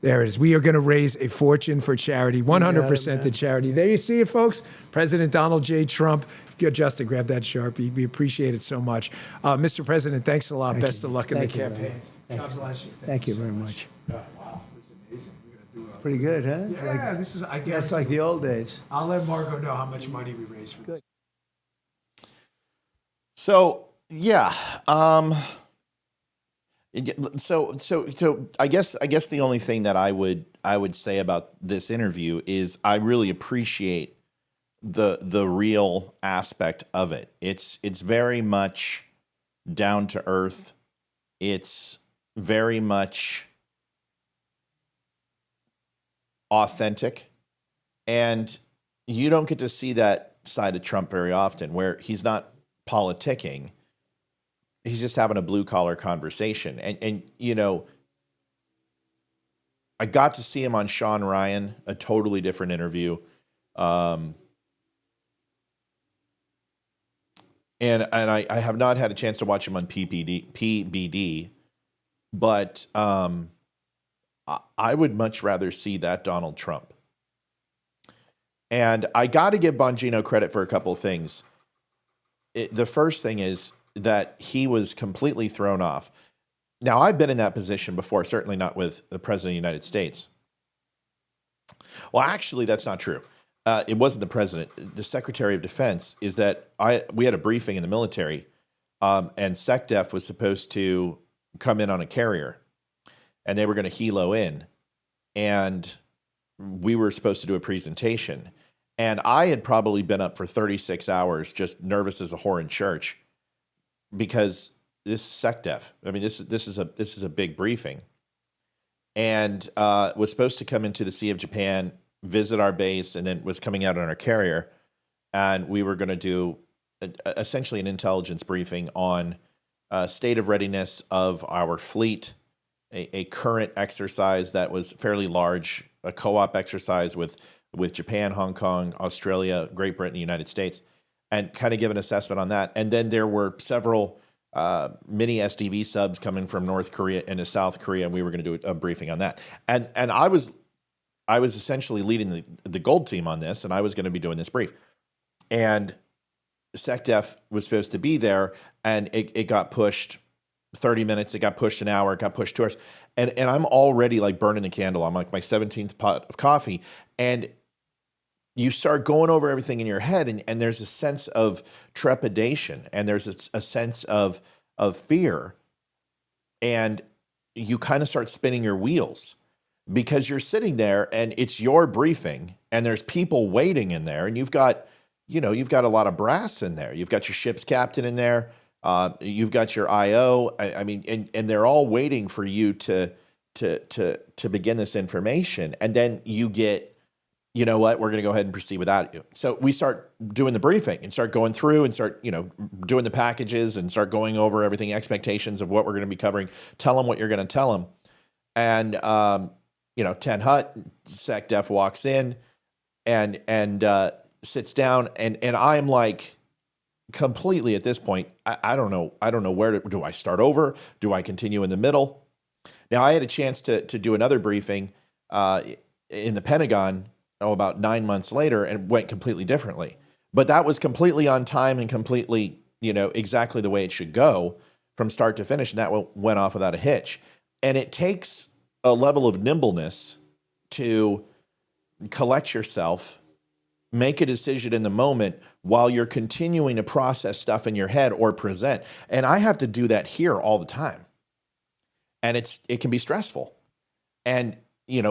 There it is. We are going to raise a fortune for charity, 100% to charity. There you see it, folks. President Donald J. Trump. Justin, grab that Sharpie. We appreciate it so much. Mr. President, thanks a lot. Thank Best you. of luck in the Thank you, campaign. Thank God bless you. Thank you very much. Wow, this is amazing. We're going to do Pretty good, huh? Yeah, this is. I That's guess like the old days. I'll let Margot know how much money we raised for this. So yeah, so I guess the only thing that I would say about this interview is I really appreciate the real aspect of it. It's very much down to earth. It's very much authentic, and you don't get to see that side of Trump very often, where he's not politicking. He's just having a blue collar conversation. And I got to see him on Sean Ryan, a totally different interview. And I have not had a chance to watch him on PBD, but I would much rather see that Donald Trump. And I got to give Bongino credit for a couple of things. The first thing is that he was completely thrown off. Now, I've been in that position before, certainly not with the President of the United States. Well, actually, that's not true. It wasn't the President. The Secretary of Defense is that we had a briefing in the military, and SecDef was supposed to come in on a carrier, and they were going to helo in, and we were supposed to do a presentation. And I had probably been up for 36 hours, just nervous as a whore in church, because this is SecDef. I mean, this is a big briefing, and was supposed to come into the Sea of Japan, visit our base, and then was coming out on our carrier, and we were going to do essentially an intelligence briefing on state of readiness of our fleet, a current exercise that was fairly large, a co-op exercise with Japan, Hong Kong, Australia, Great Britain, United States, and kind of give an assessment on that. And then there were several mini SDV subs coming from North Korea into South Korea, and we were going to do a briefing on that. And I was I was essentially leading the gold team on this, and I was going to be doing this brief. And SecDef was supposed to be there, and it got pushed 30 minutes, it got pushed an hour, it got pushed 2 hours. And I'm already like burning the candle. I'm like my 17th pot of coffee. And you start going over everything in your head, and there's a sense of trepidation, and there's a sense of fear. And you kind of start spinning your wheels because you're sitting there and it's your briefing, and there's people waiting in there, and you've got a lot of brass in there. You've got your ship's captain in there. You've got your IO. I mean, and they're all waiting for you to begin this information. And then you get, you know what, we're going to go ahead and proceed without you. So we start doing the briefing and start going through and start, doing the packages and start going over everything, expectations of what we're going to be covering. Tell them what you're going to tell them. And, Ten Hut, SecDef walks in and sits down, and I'm like completely at this point, I don't know where do I start over? Do I continue in the middle? Now I had a chance to do another briefing in the Pentagon about 9 months later, and went completely differently. But that was completely on time and completely, exactly the way it should go from start to finish, and that went off without a hitch. And it takes a level of nimbleness to collect yourself, make a decision in the moment while you're continuing to process stuff in your head or present. And I have to do that here all the time. And it can be stressful. And,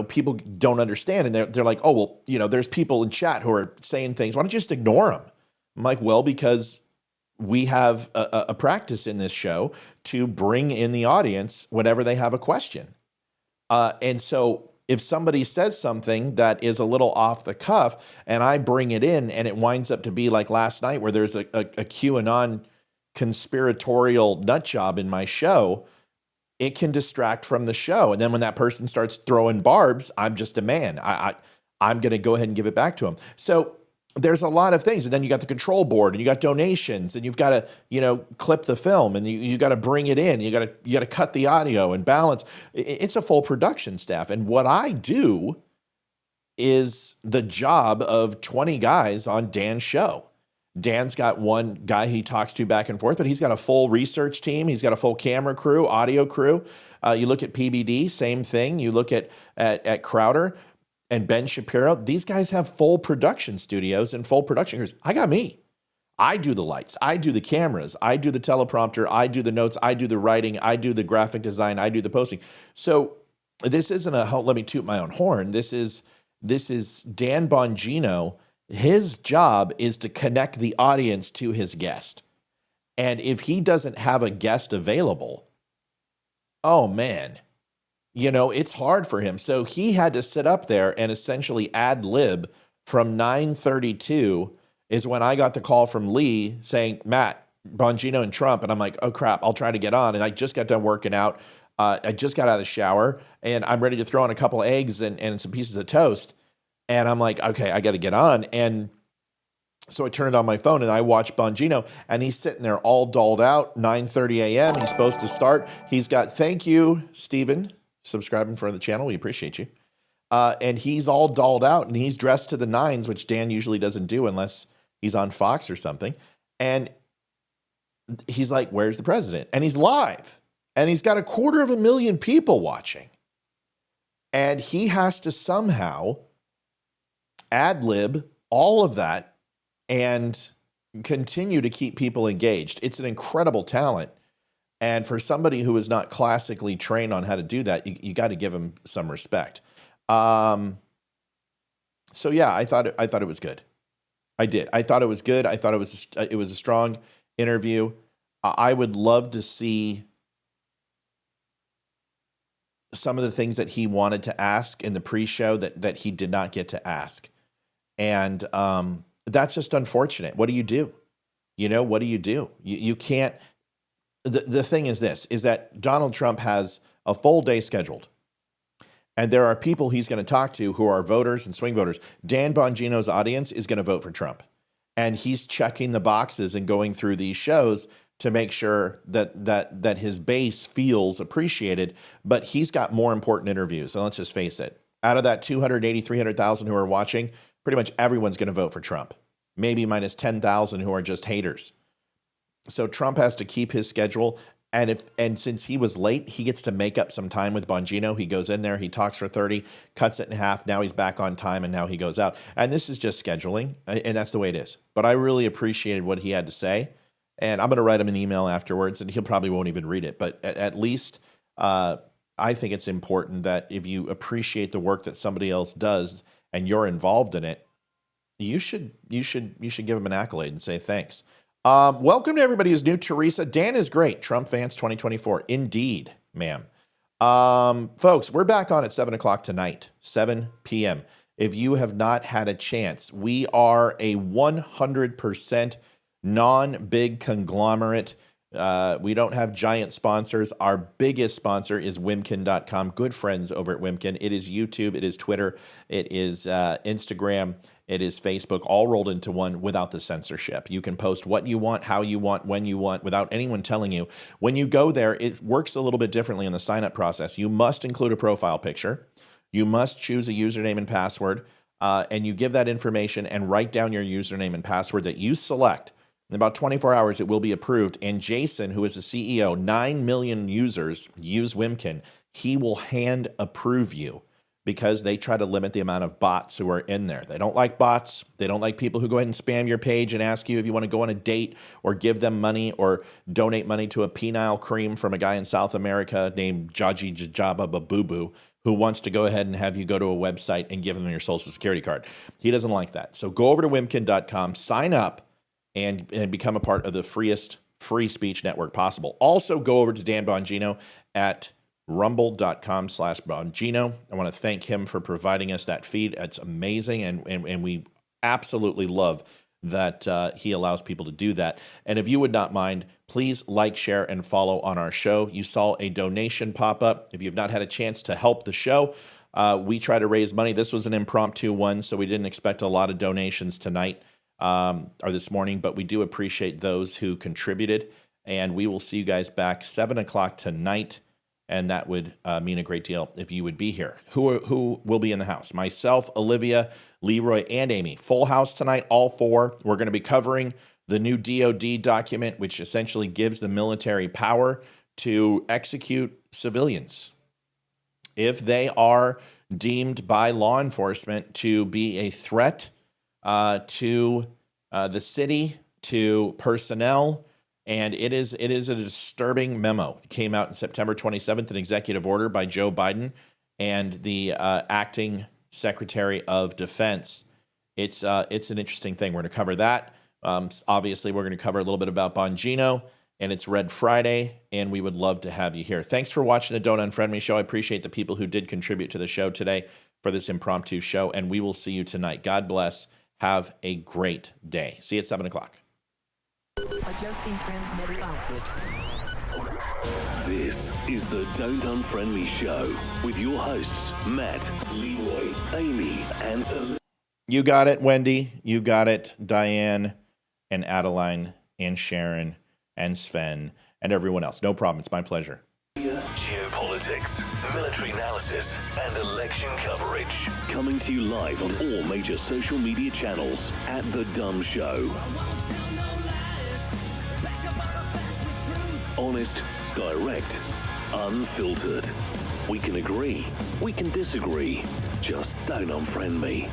people don't understand. And they're like, oh, well, there's people in chat who are saying things. Why don't you just ignore them? I'm like, well, because we have a practice in this show to bring in the audience whenever they have a question. And so if somebody says something that is a little off the cuff and I bring it in and it winds up to be like last night where there's a QAnon conspiratorial nut job in my show, it can distract from the show. And then when that person starts throwing barbs, I'm just a man. I'm going to go ahead and give it back to him. So there's a lot of things. And then you got the control board, and you got donations, and you've got to, clip the film, and you got to bring it in. You got to cut the audio and balance. It's a full production staff. And what I do is the job of 20 guys on Dan's show. Dan's got one guy he talks to back and forth, but he's got a full research team. He's got a full camera crew, audio crew. You look at PBD, same thing. You look at Crowder and Ben Shapiro. These guys have full production studios and full production crews. I got me. I do the lights. I do the cameras. I do the teleprompter. I do the notes. I do the writing. I do the graphic design. I do the posting. So this isn't let me toot my own horn. This is Dan Bongino. His job is to connect the audience to his guest. And if he doesn't have a guest available, oh man, it's hard for him. So he had to sit up there and essentially ad lib from 9:32 is when I got the call from Lee saying, Matt, Bongino and Trump. And I'm like, oh crap, I'll try to get on. And I just got done working out. I just got out of the shower and I'm ready to throw on a couple of eggs and some pieces of toast. And I'm like, okay, I got to get on. And so I turned on my phone and I watched Bongino, and he's sitting there all dolled out, 9:30 a.m. He's supposed to start. He's got, thank you, Steven, subscribing for the channel. We appreciate you. And he's all dolled out and he's dressed to the nines, which Dan usually doesn't do unless he's on Fox or something. And he's like, where's the president? And he's live. And he's got 250,000 people watching. And he has to somehow ad lib all of that and continue to keep people engaged. It's an incredible talent. And for somebody who is not classically trained on how to do that, you got to give him some respect. So yeah, I thought it was good. I did. I thought it was good. I thought it was a strong interview. I would love to see some of the things that he wanted to ask in the pre-show that he did not get to ask. And that's just unfortunate. What do you do? What do you do? You can't. The thing is that Donald Trump has a full day scheduled. And there are people he's going to talk to who are voters and swing voters. Dan Bongino's audience is going to vote for Trump. And he's checking the boxes and going through these shows to make sure that his base feels appreciated. But he's got more important interviews. And let's just face it. Out of that 280, 300,000 who are watching, pretty much everyone's going to vote for Trump. Maybe minus 10,000 who are just haters. So Trump has to keep his schedule. And since he was late, he gets to make up some time with Bongino. He goes in there, he talks for 30, cuts it in half. Now he's back on time, and now he goes out. And this is just scheduling, and that's the way it is. But I really appreciated what he had to say. And I'm going to write him an email afterwards, and he'll probably won't even read it. But at least I think it's important that if you appreciate the work that somebody else does and you're involved in it, you should give him an accolade and say thanks. Welcome to everybody who's new. Teresa, Dan is great. Trump fans 2024. Indeed, ma'am. Folks, we're back on at 7 o'clock tonight, 7 p.m. If you have not had a chance, we are a 100% non-big conglomerate. We don't have giant sponsors. Our biggest sponsor is Wimkin.com. Good friends over at Wimkin. It is YouTube. It is Twitter. It is Instagram. It is Facebook, all rolled into one without the censorship. You can post what you want, how you want, when you want, without anyone telling you. When you go there, it works a little bit differently in the sign-up process. You must include a profile picture. You must choose a username and password, and you give that information and write down your username and password that you select. In about 24 hours, it will be approved. And Jason, who is the CEO, 9 million users use Wimkin. He will hand approve you, because they try to limit the amount of bots who are in there. They don't like bots. They don't like people who go ahead and spam your page and ask you if you want to go on a date or give them money or donate money to a penile cream from a guy in South America named Jaji Jajaba Babubu, who wants to go ahead and have you go to a website and give them your social security card. He doesn't like that. So go over to Wimkin.com, sign up, and become a part of the freest free speech network possible. Also go over to Dan Bongino at rumble.com/Bongino. I want to thank him for providing us that feed. It's amazing, and we absolutely love that he allows people to do that. And if you would not mind, please like, share, and follow on our show. You saw a donation pop up. If you've not had a chance to help the show, we try to raise money. This was an impromptu one, so we didn't expect a lot of donations tonight or this morning, but we do appreciate those who contributed. And we will see you guys back 7 o'clock tonight. And that would mean a great deal if you would be here. Who will be in the house? Myself, Olivia, Leroy, and Amy. Full house tonight, all four. We're going to be covering the new DOD document, which essentially gives the military power to execute civilians if they are deemed by law enforcement to be a threat to the city, to personnel. And it is a disturbing memo. It came out on September 27th, an executive order by Joe Biden and the acting Secretary of Defense. It's an interesting thing. We're going to cover that. Obviously, we're going to cover a little bit about Bongino, and it's Red Friday, and we would love to have you here. Thanks for watching the Don't Unfriend Me show. I appreciate the people who did contribute to the show today for this impromptu show, and we will see you tonight. God bless. Have a great day. See you at 7 o'clock. Adjusting transmitter output. This is the Don't Unfriend Me show with your hosts, Matt, Leroy, Amy, and You got it, Wendy. You got it, Diane, and Adeline, and Sharon, and Sven, and everyone else. No problem. It's my pleasure. Geopolitics, military analysis, and election coverage. Coming to you live on all major social media channels at The DUM Show. Honest, direct, unfiltered. We can agree, we can disagree. Just don't unfriend me.